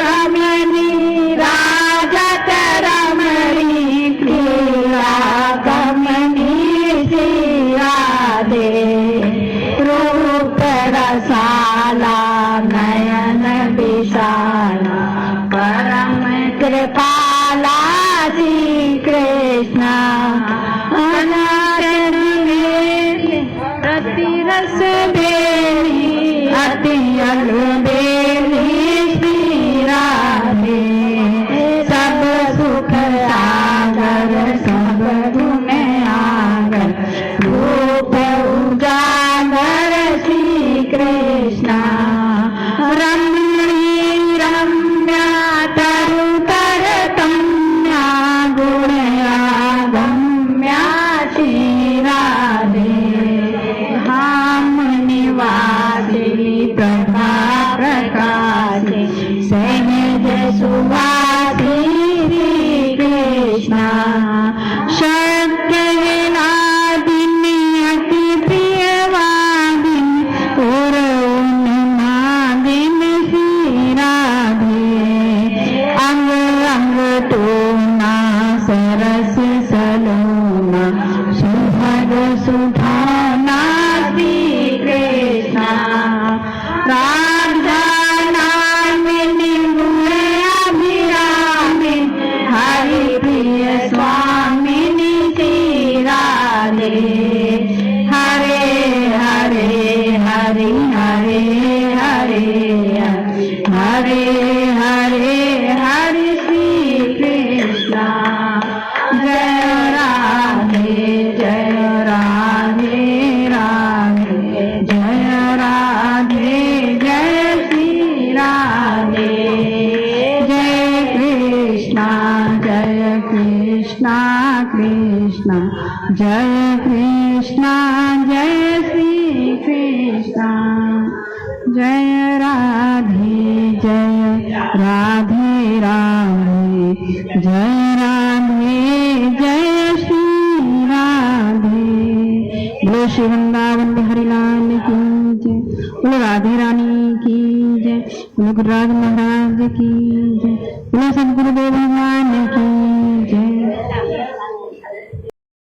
रमणी राजत रमणी प्रिया कमनी श्री राधे रूप रसाला नयन विशाला परम कृपाला श्री कृष्ण अनाथ अति रस बेली अति अलबेली श्री राधे सब सुख सागर सब गुण आगर रूप उजागर श्री कृष्ण रमणी रम्या तरु तरतम्या गुण आगम्या श्री राधे धाम निवासिनी प्रभा प्रकाशे सहज सुवासी श्री कृष्ण शक्य नादिनी अति प्रियवादिनी और उन्मादिनी श्री राधे अंग अंग तोना सरस सलोना सुभग सुभाना श्री कृष्ण राधानामिनी अभिरामिनी हरि प्रिय स्वामिनी श्री राधे हरे हरे हरि हरे हरे हरे हरे हरे श्री कृष्ण जय राधे राधे राधे जय राधे जय श्री राधे जय कृष्ण कृष्ण कृष्ण जय कृष्ण जय श्री कृष्ण जय राधे राधे जय राधे जय श्री राधे बोलो श्री वृंदावन बिहारी लाल की जय बोलो राधे रानी की जय बोलो गुरुराज महाराज की जय बोलो सदगुरुदेव भगवान